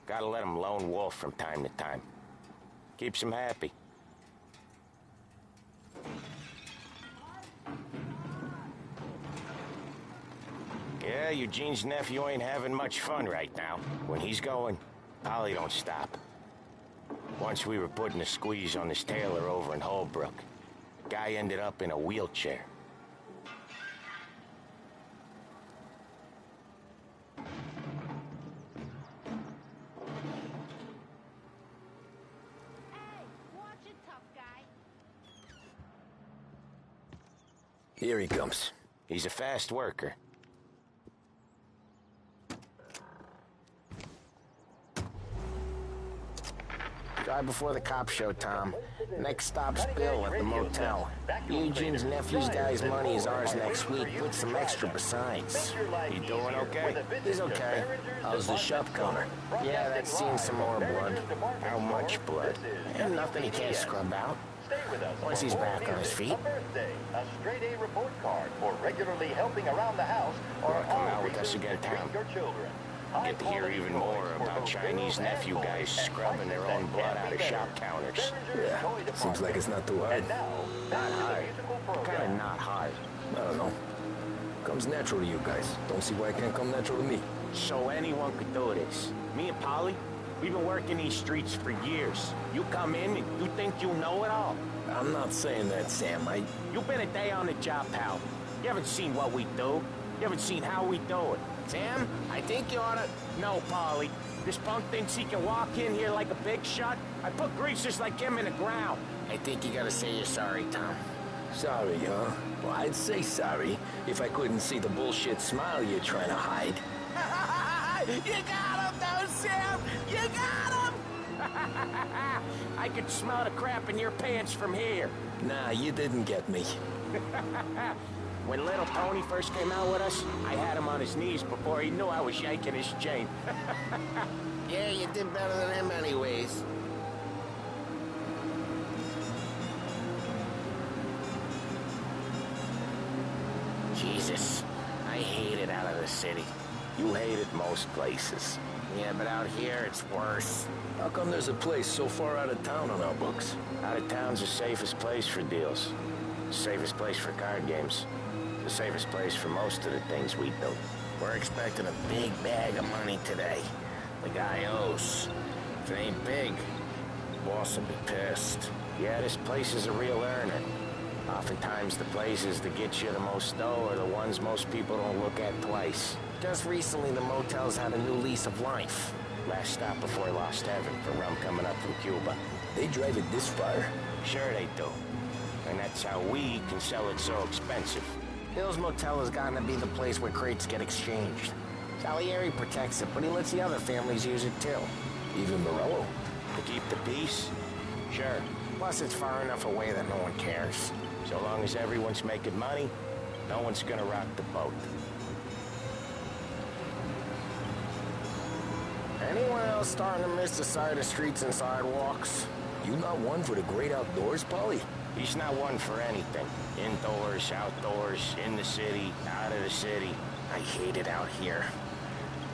Gotta let him lone wolf from time to time. Keeps him happy. Yeah, Eugene's nephew ain't having much fun right now. When he's going, Polly don't stop. Once we were putting a squeeze on this tailor over in Holbrook. Guy ended up in a wheelchair. Here he comes. He's a fast worker. Drive before the cop show, Tom. Next stop's Bill at the motel. Eugene's nephew's guy's money is ours next week, with some extra besides. You doing okay? He's okay. How's the shop counter? Yeah, that's seen some more blood. How much blood? And nothing he can't scrub out. Once he's back on his feet. A straight A report card for regularly helping around the house or come out with us again, Tom. your children. Get to hear even more about Chinese nephew guys scrubbing their own blood out of shop counters. Yeah, seems like it's not too hard. Not hard. Kinda not hard. I don't know. Comes natural to you guys. Don't see why it can't come natural to me. So anyone could do this. Me and Polly, we've been working these streets for years. You come in and you think you know it all. I'm not saying that, Sam. You've been a day on the job, pal. You haven't seen what we do. You haven't seen how we do it. Sam, I think you oughta... No, Polly. This punk thinks he can walk in here like a big shot. I put greasers like him in the ground. I think you gotta say you're sorry, Tom. Sorry, huh? Well, I'd say sorry if I couldn't see the bullshit smile you're trying to hide. You got him, though, Sam! You got him! I could smell the crap in your pants from here. Nah, you didn't get me. When little Tony first came out with us, I had him on his knees before he knew I was yanking his chain. Yeah, you did better than him anyways. Jesus, I hate it out of the city. You hate it most places. Yeah, but out here it's worse. How come there's a place so far out of town on our books? Out of town's the safest place for deals. The safest place for card games. The safest place for most of the things we do. We're expecting a big bag of money today. The guy owes. If it ain't big, the boss will be pissed. Yeah, this place is a real earner. Oftentimes the places that get you the most dough are the ones most people don't look at twice. Just recently, the motel's had a new lease of life. Last stop before Lost Heaven for rum coming up from Cuba. They drive it this far? Sure they do. And that's how we can sell it so expensive. Hill's Motel has gotten to be the place where crates get exchanged. Salieri protects it, but he lets the other families use it too. Even Morello? To keep the peace? Sure. Plus, it's far enough away that no one cares. So long as everyone's making money, no one's gonna rock the boat. Anyone else starting to miss the sight of streets and sidewalks? You not one for the great outdoors, Polly? He's not one for anything. Indoors, outdoors, in the city, out of the city. I hate it out here.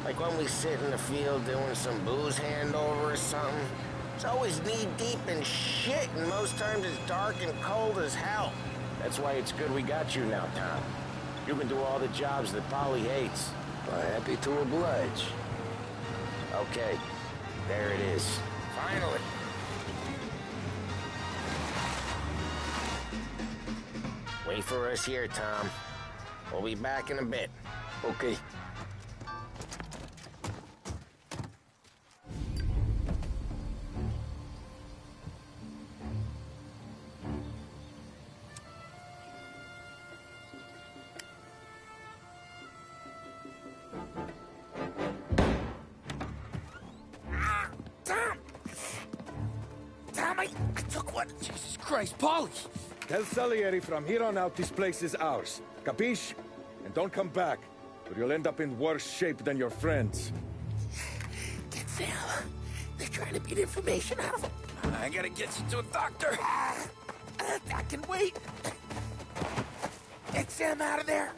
Like when we sit in the field doing some booze handover or something. It's always knee-deep in shit, and most times it's dark and cold as hell. That's why it's good we got you now, Tom. You can do all the jobs that Polly hates. Happy to oblige. Okay, there it is. Finally. Wait for us here, Tom. We'll be back in a bit. Okay. I took one. Jesus Christ, Polly! Tell Salieri from here on out this place is ours. Capiche? And don't come back, or you'll end up in worse shape than your friends. Get Sam. They're trying to beat information out of him. I gotta get you to a doctor. I can wait. Get Sam out of there.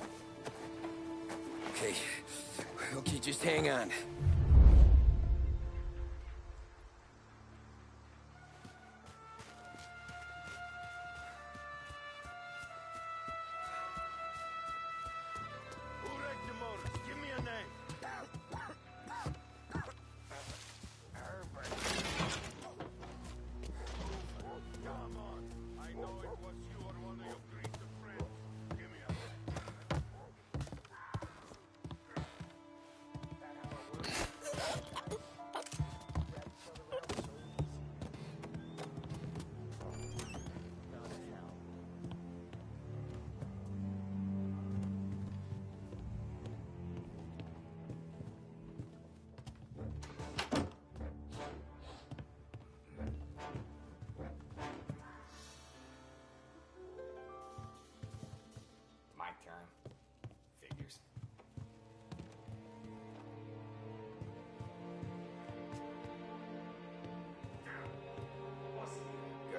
Okay. Okay, just hang on.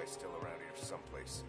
guy's still around here someplace.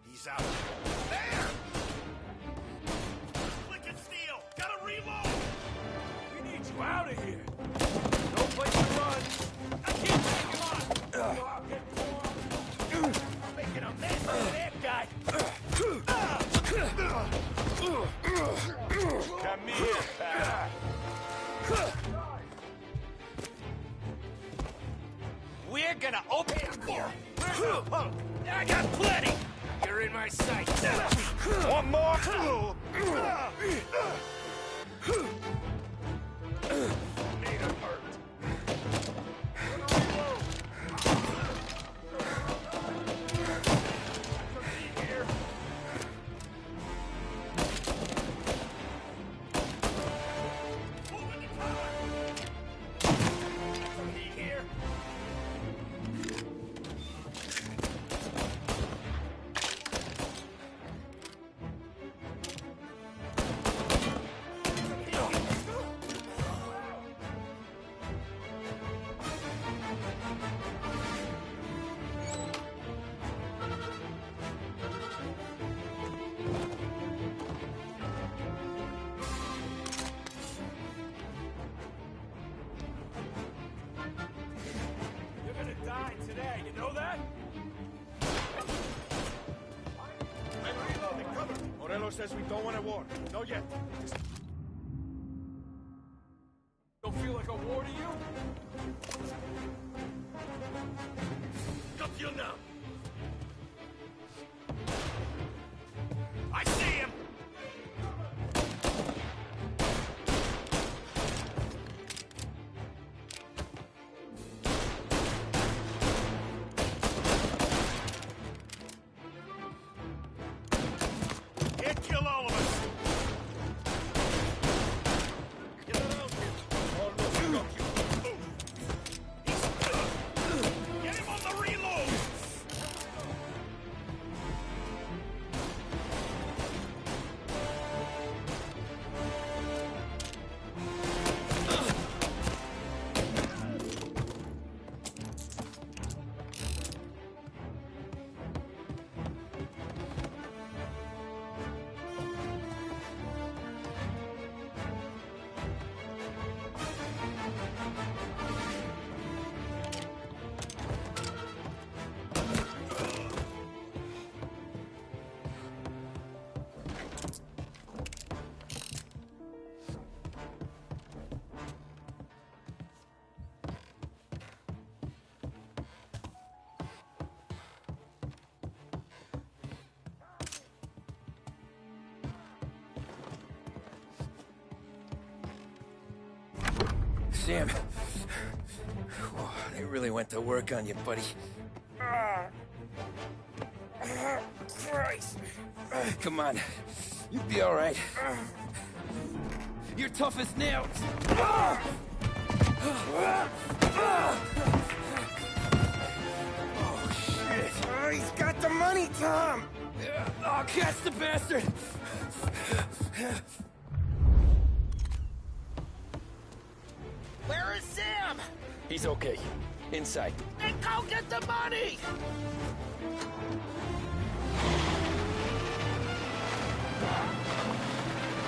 He's out. There! Flicking steel! Gotta reload! We need you out of here! No place to run! I can't take him on! Making a mess of that guy! Come here, pal. We're gonna open here! Where's the punk? I got plenty! You're in my sight! One more! Made him hurt. Here. Moving the car! Here. You're gonna die today, you know that? I'm reloading, cover me. Morello says we don't want a war. No yet. Just... Don't feel like a war to you? Got you now! I see him! Can't kill all of us! Get it out here! Almost got you! Get him on the reload! Sam. Whoa, they really went to work on you, buddy. Christ! Come on. You'll be all right. You're tough as nails. Oh, shit. Oh, he's got the money, Tom! Oh, catch the bastard! Where is Sam? He's okay. Inside. Then go get the money!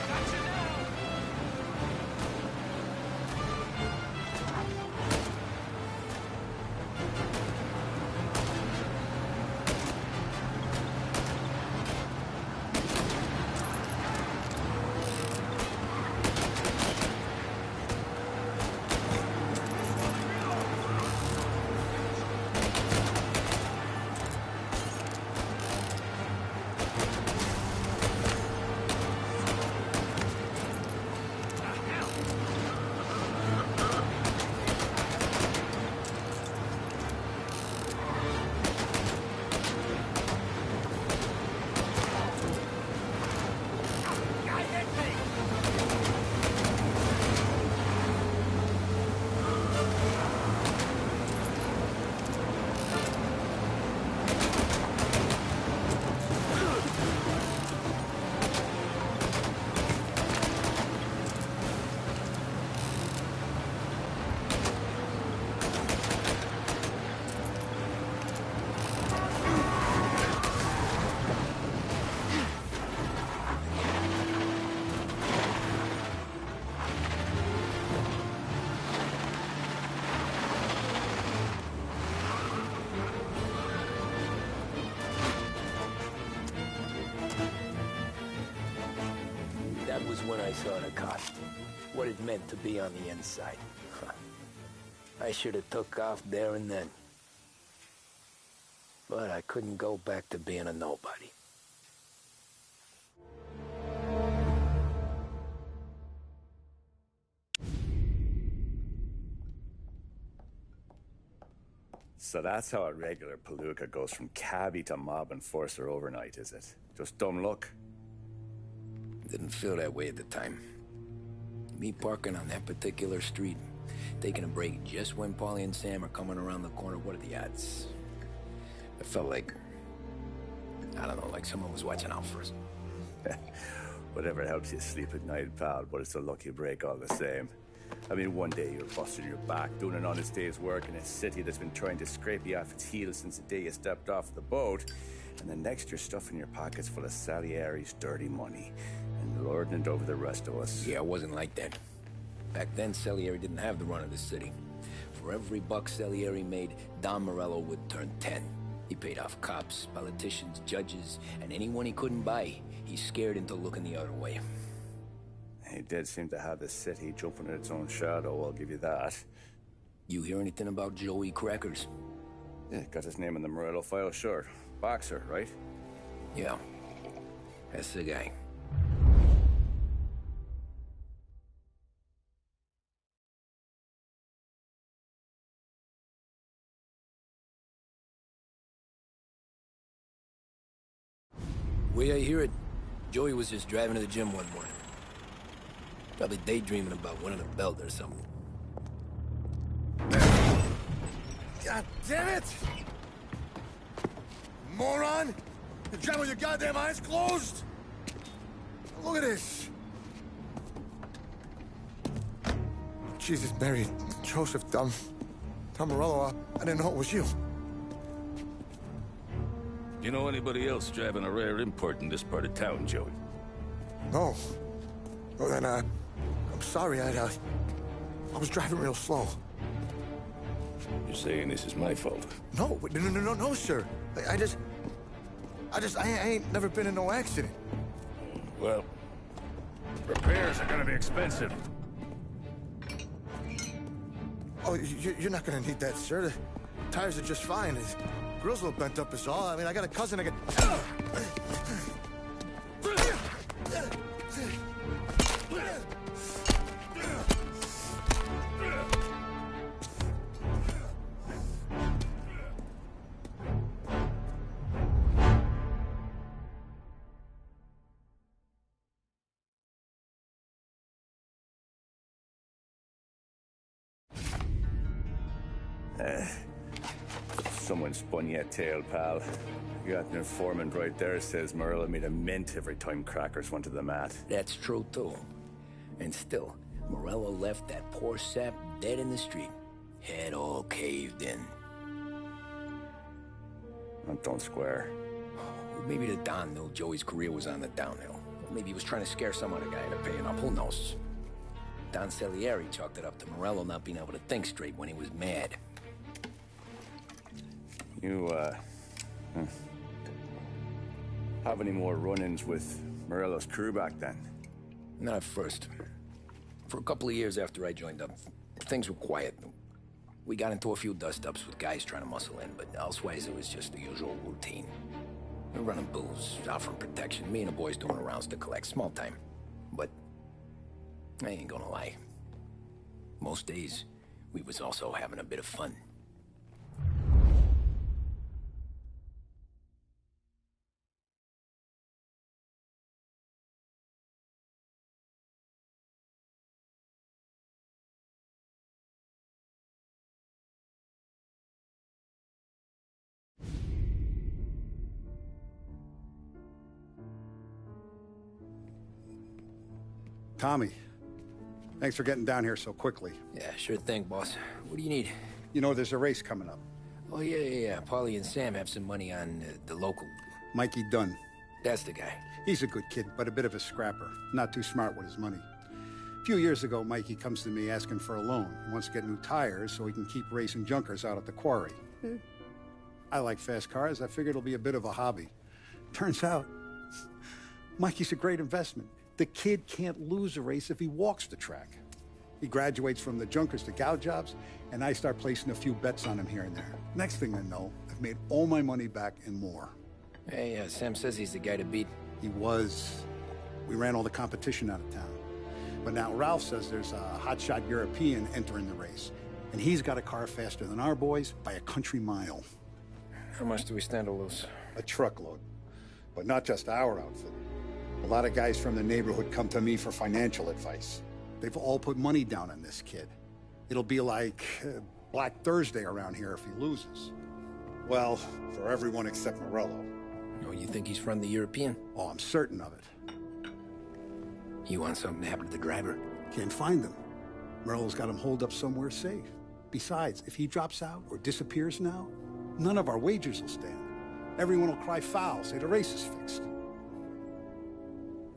Got you now! when I saw the cost. What it meant to be on the inside. I should have took off there and then. But I couldn't go back to being a nobody. So that's how a regular palooka goes from cabbie to mob enforcer overnight, is it? Just dumb luck? Didn't feel that way at the time. Me parking on that particular street, taking a break just when Paulie and Sam are coming around the corner, what are the odds? I felt like, I don't know, like someone was watching out for us. Whatever helps you sleep at night, pal, but it's a lucky break all the same. I mean, one day you're busting your back, doing an honest day's work in a city that's been trying to scrape you off its heels since the day you stepped off the boat, and the next you're stuffing your pockets full of Salieri's dirty money and lording it over the rest of us. Yeah, it wasn't like that. Back then, Salieri didn't have the run of the city. For every buck Salieri made, Don Morello would turn 10. He paid off cops, politicians, judges, and anyone he couldn't buy, he scared into looking the other way. He did seem to have the city jumping in its own shadow, I'll give you that. You hear anything about Joey Crackers? Yeah, got his name in the Morello file, sure. Boxer, right? Yeah, that's the guy. Way I hear it, Joey was just driving to the gym one morning. Probably daydreaming about winning a belt or something. God damn it! Moron! You're driving with your goddamn eyes closed? Look at this! Jesus, Mary, Joseph, Tom Morello, I didn't know it was you. You know anybody else driving a rare import in this part of town, Joey? No. Well, then, I'm sorry, I was driving real slow. You're saying this is my fault? No, no, sir. I ain't never been in no accident. Well, repairs are gonna be expensive. Oh, you're not gonna need that, sir. The tires are just fine. The grill's a little bent up is all. I mean, I got a cousin I can... Someone spun you a tale, pal. You got an informant right there says Morello made a mint every time Crackers went to the mat. That's true, too. And still, Morello left that poor sap dead in the street. Head all caved in. Don't square. Maybe the Don knew Joey's career was on the downhill. Maybe he was trying to scare some other guy into paying up. Who knows? Don Salieri chalked it up to Morello not being able to think straight when he was mad. You, have any more run-ins with Morello's crew back then? Not at first. For a couple of years after I joined up, things were quiet. We got into a few dust-ups with guys trying to muscle in, but elsewise it was just the usual routine. We were running booze, offering protection, me and the boys doing rounds to collect, small time. But I ain't gonna lie. Most days, we was also having a bit of fun. Tommy, thanks for getting down here so quickly. Yeah, sure thing, boss. What do you need? You know, there's a race coming up. Oh, yeah. Paulie and Sam have some money on the local. Mikey Dunn. That's the guy. He's a good kid, but a bit of a scrapper. Not too smart with his money. A few years ago, Mikey comes to me asking for a loan. He wants to get new tires so he can keep racing junkers out at the quarry. I like fast cars. I figured it'll be a bit of a hobby. Turns out, Mikey's a great investment. The kid can't lose a race if he walks the track. He graduates from the junkers to gal jobs, and I start placing a few bets on him here and there. Next thing I know, I've made all my money back and more. Hey, Sam says he's the guy to beat. He was. We ran all the competition out of town. But now Ralph says there's a hotshot European entering the race, and he's got a car faster than our boys by a country mile. How much do we stand to lose? A truckload. But not just our outfit. A lot of guys from the neighborhood come to me for financial advice. They've all put money down on this kid. It'll be like Black Thursday around here if he loses. Well, for everyone except Morello. Oh, you think he's from the European? Oh, I'm certain of it. You want something to happen to the driver? Can't find him. Morello's got him holed up somewhere safe. Besides, if he drops out or disappears now, none of our wagers will stand. Everyone will cry foul, say the race is fixed.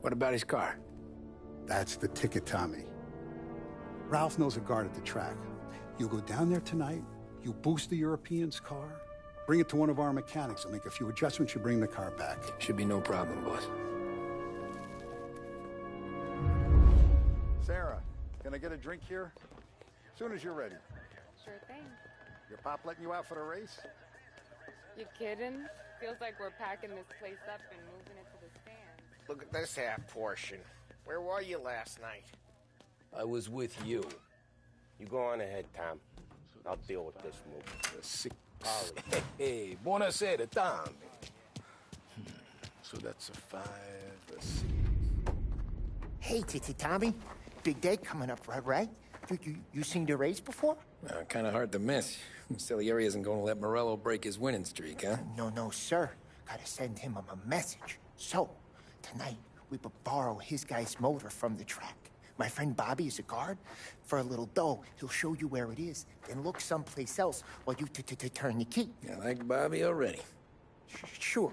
What about his car? That's the ticket, Tommy. Ralph knows a guard at the track. You go down there tonight, you boost the European's car, bring it to one of our mechanics, he'll make a few adjustments, you bring the car back. Should be no problem, boss. Sarah, can I get a drink here? As soon as you're ready. Sure thing. Your pop letting you out for the race? You kidding? Feels like we're packing this place up and moving it to the stands. Look at this half portion. Where were you last night? I was with you. You go on ahead, Tom. I'll deal with this move. Polly. Hey, buonasera, Tom. So that's a 5, a 6. Hey, Tommy. Big day coming up, right? You seen the race before? Kind of hard to miss. Salieri isn't going to let Morello break his winning streak, huh? No, sir. Gotta send him a message. So, tonight, we will borrow his guy's motor from the track. My friend Bobby is a guard. For a little dough, he'll show you where it is, then look someplace else while you turn the key. I like Bobby already. Sure.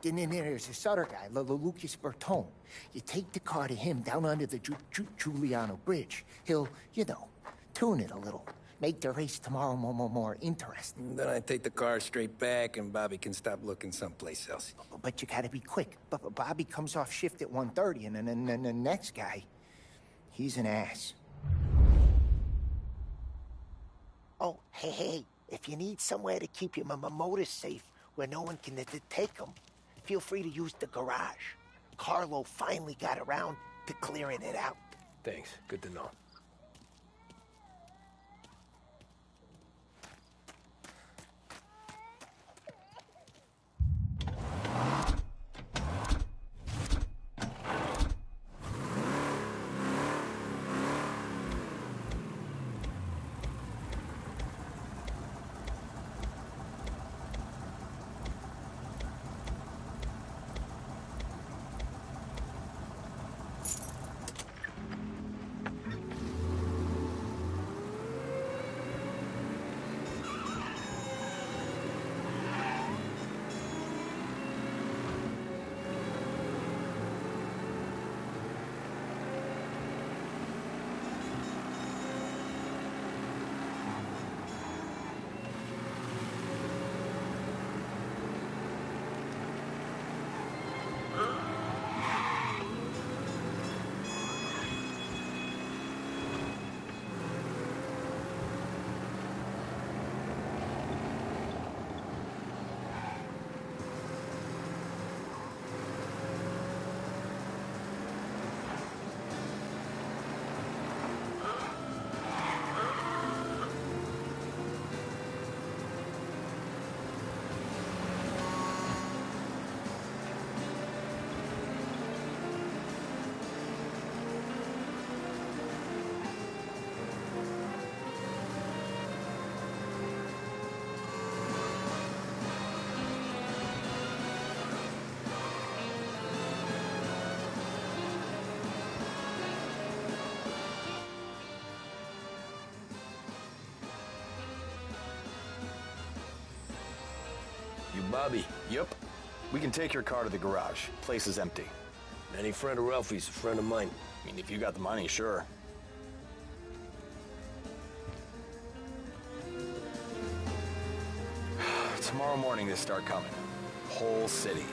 Then there's this other guy, Lucas Bertone. You take the car to him down under the Giuliano Bridge. He'll, tune it a little. Make the race tomorrow more interesting. Then I take the car straight back and Bobby can stop looking someplace else. But you gotta be quick. Bobby comes off shift at 1:30 and then the next guy, he's an ass. Oh, hey, if you need somewhere to keep your motor safe where no one can take them, feel free to use the garage. Carlo finally got around to clearing it out. Thanks. Good to know. Bobby. Yep. We can take your car to the garage. Place is empty. Any friend of Ralphie's a friend of mine. I mean, if you got the money, sure. Tomorrow morning they start coming. Whole city.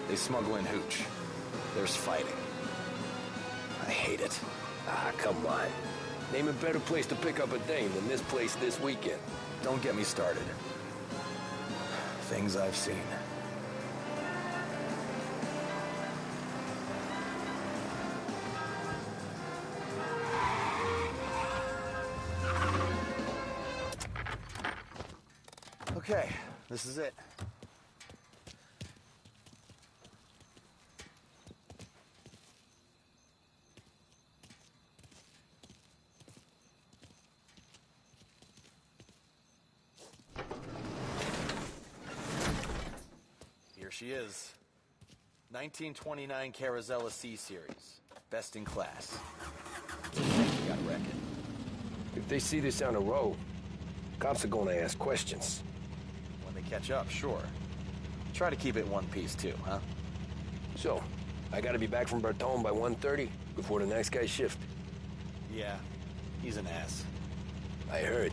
They smuggle in hooch. There's fighting. hate it. Ah, come on. Name a better place to pick up a dame than this place this weekend. Don't get me started. Things I've seen. Okay, this is it. Here she is. 1929 Carazella C-Series. Best in class. You gotta wreck it. If they see this on the road, cops are gonna ask questions. When they catch up, sure. Try to keep it one piece too, huh? So, I gotta be back from Bertone by 1:30 before the next guy's shift. Yeah, he's an ass. I heard.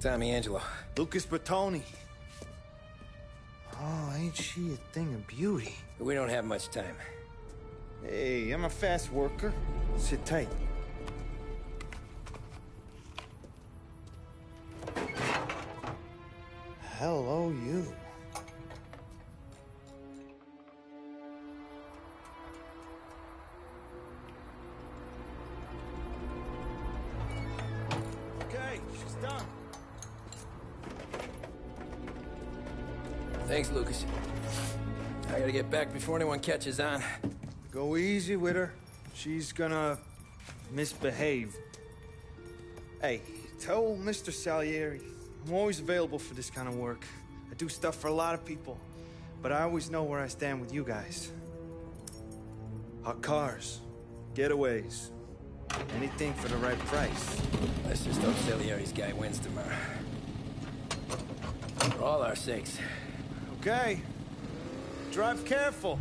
Tommy Angelo. Lucas Bertoni. Oh, ain't she a thing of beauty? We don't have much time. Hey, I'm a fast worker. Sit tight. Hello, you. Okay, she's done. Thanks, Lucas. I gotta get back before anyone catches on. Go easy with her. She's gonna misbehave. Hey, tell Mr. Salieri I'm always available for this kind of work. I do stuff for a lot of people, but I always know where I stand with you guys. Hot cars, getaways, anything for the right price. Let's just hope Salieri's guy wins tomorrow. For all our sakes. Okay. Drive careful.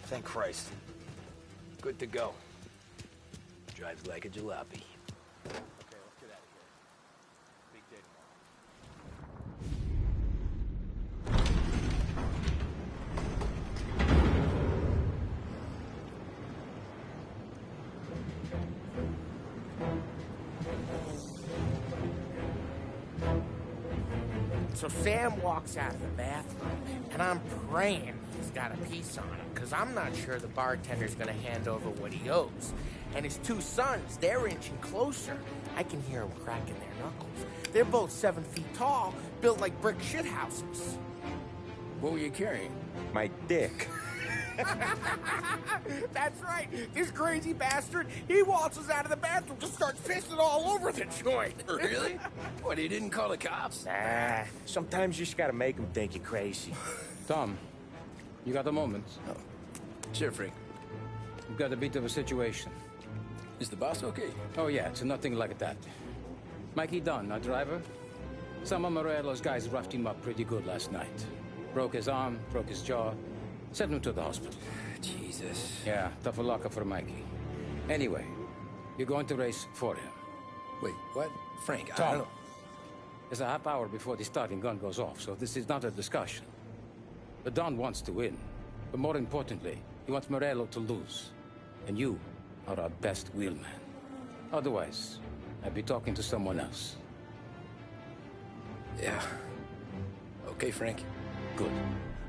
Thank Christ. Good to go. Drives like a jalopy. Okay, let's get out of here. Big day So Sam walks out of the bathroom, and I'm praying he's got a piece on him, because I'm not sure the bartender's going to hand over what he owes. And his two sons, they're inching closer. I can hear them cracking their knuckles. They're both 7 feet tall, built like brick shithouses. What were you carrying? My dick. That's right. This crazy bastard, he waltzes out of the bathroom, just starts pissing all over the joint. Really? What, he didn't call the cops? Nah, sometimes you just gotta make them think you're crazy. Tom, you got a moment? Oh. Sure, Frank. We've got a bit of a situation. Is the boss okay? Oh, yeah, it's nothing like that. Mikey Dunn, our driver. Some of Morello's guys roughed him up pretty good last night. Broke his arm, broke his jaw, sent him to the hospital. Jesus. Yeah, tough luck for Mikey. Anyway, you're going to race for him. Wait, what? Frank, I Tom, don't... there's a half hour before the starting gun goes off, so this is not a discussion. The Don wants to win, but more importantly, he wants Morello to lose. And you are our best wheelman. Otherwise, I'd be talking to someone else. Yeah. Okay, Frank. Good.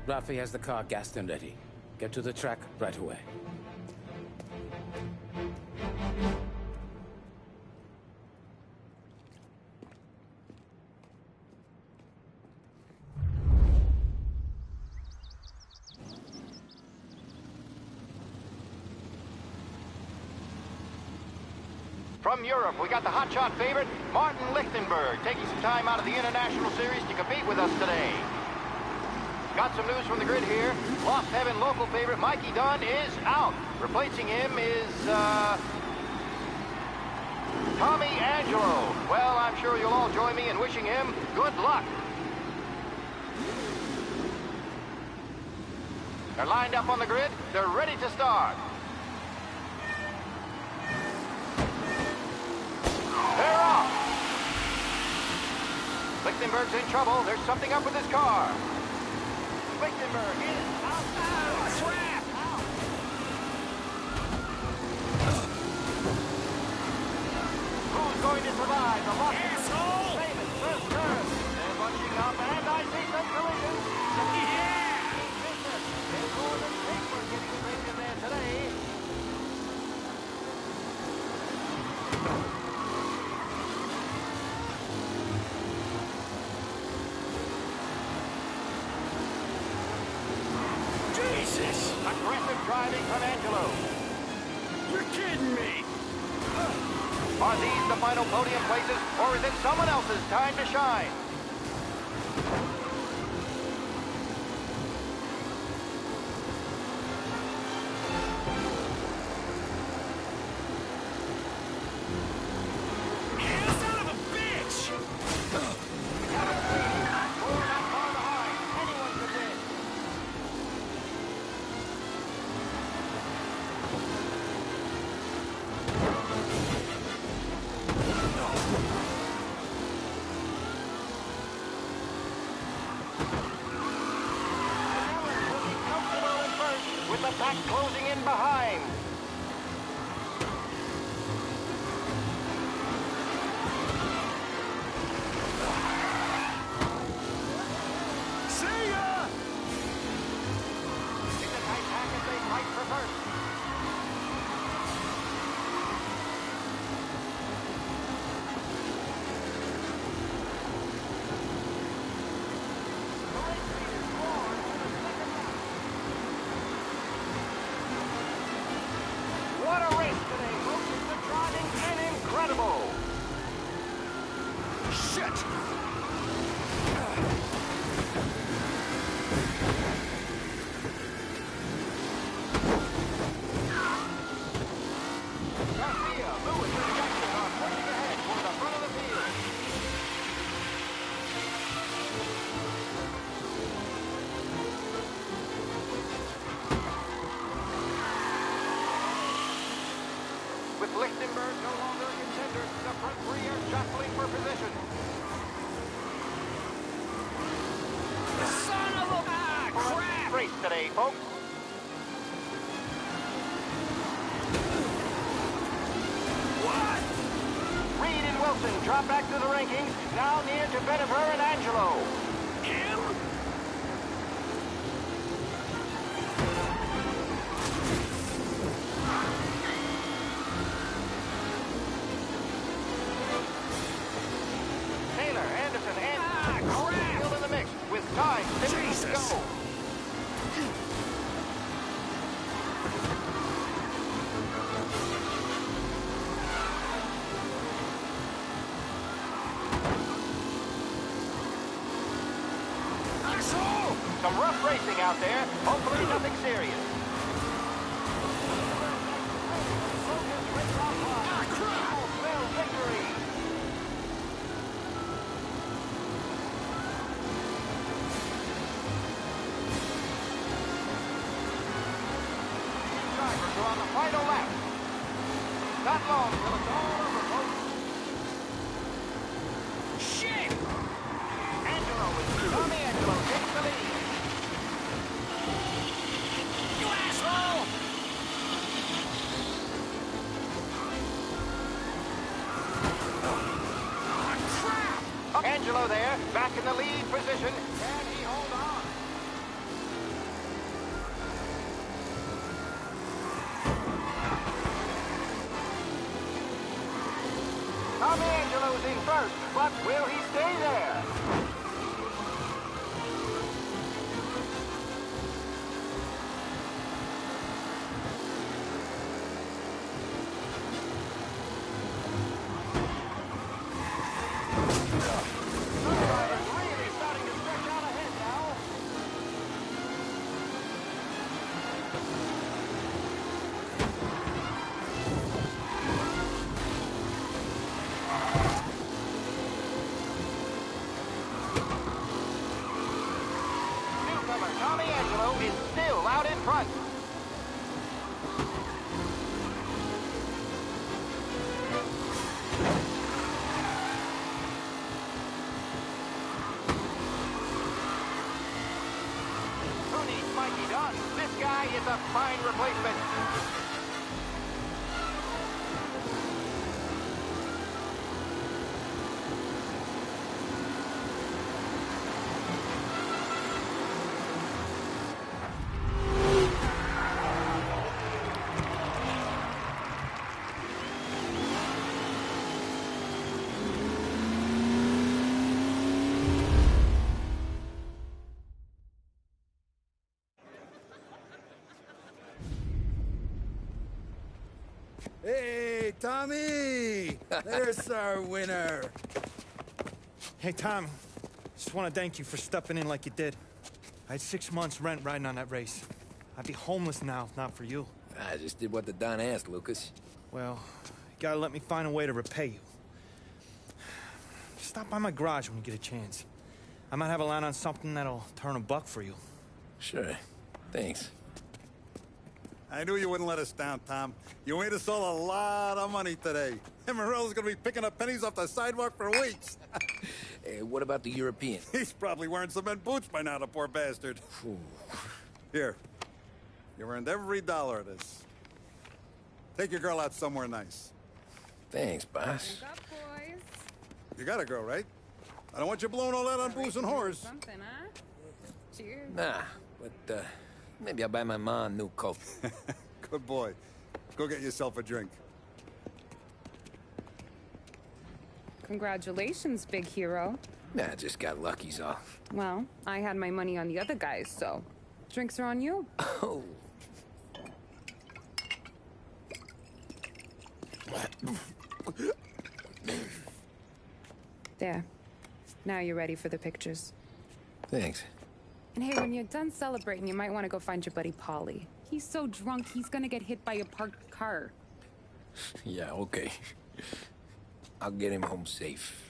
Rafi has the car gassed and ready. Get to the track right away. From Europe, we got the hotshot favorite, Martin Lichtenberg, taking some time out of the International Series to compete with us today. Got some news from the grid here. Lost Heaven local favorite Mikey Dunn is out. Replacing him is, Tommy Angelo. Well, I'm sure you'll all join me in wishing him good luck. They're lined up on the grid. They're ready to start. They're off. Lichtenberg's in trouble. There's something up with his car. Lichtenberg is out. Trap! Out. Who's going to survive the loss? Asshole! Famous first turn. They're bunching up, and I see some collisions. Yeah! There's more than paper getting straight in there today. Aggressive driving from Angelo. You're kidding me! Are these the final podium places, or is it someone else's time to shine? Son of a bitch! With the pack closing in behind. See ya! It's a tight pack as they fight for first. What a race today, folks. The driving's been incredible. Shit! Garcia, Lewis, and Jackson are pushing ahead toward the front of the field. With Lichtenberg no longer a contender, the front three are jostling for position. Son of a... crap! Race today, folks. What? Reed and Wilson drop back to the rankings, now near to Benever and Angelo. Him? Taylor, Anderson, and crap! Still in the mix with time to go. Some rough racing out there. Hopefully nothing serious. victory! Drivers are on the final lap. Not long till it's all over, folks. Shit! Angelo is through. Tommy Angelo takes the lead. You asshole! Crap! Angelo there, back in the lead position. Can he hold on? Tommy Angelo's in first, but will he stay there? Tommy Angelo is still out in front. Who needs Mikey Dunn? This guy is a fine replacement. Hey, Tommy! There's our winner. Hey, Tom. Just want to thank you for stepping in like you did. I had 6 months rent riding on that race. I'd be homeless now if not for you. I just did what the Don asked, Lucas. Well, you gotta let me find a way to repay you. Stop by my garage when you get a chance. I might have a line on something that'll turn a buck for you. Sure. Thanks. I knew you wouldn't let us down, Tom. You made us all a lot of money today. And Morello's gonna be picking up pennies off the sidewalk for weeks. Hey, what about the European? He's probably wearing cement boots by now, the poor bastard. Here. You earned every dollar of this. Take your girl out somewhere nice. Thanks, boss. Up, boys. You got a girl, right? I don't want you blowing all that on booze and whores. Something, huh? Cheers. Nah, but, maybe I'll buy my mom a new coat. Good boy. Go get yourself a drink. Congratulations, big hero. Nah, just got lucky's off. Well, I had my money on the other guys, so drinks are on you. Oh. There. Now you're ready for the pictures. Thanks. And hey, when you're done celebrating, you might want to go find your buddy Paulie. He's so drunk, he's gonna get hit by a parked car. Yeah, okay. I'll get him home safe.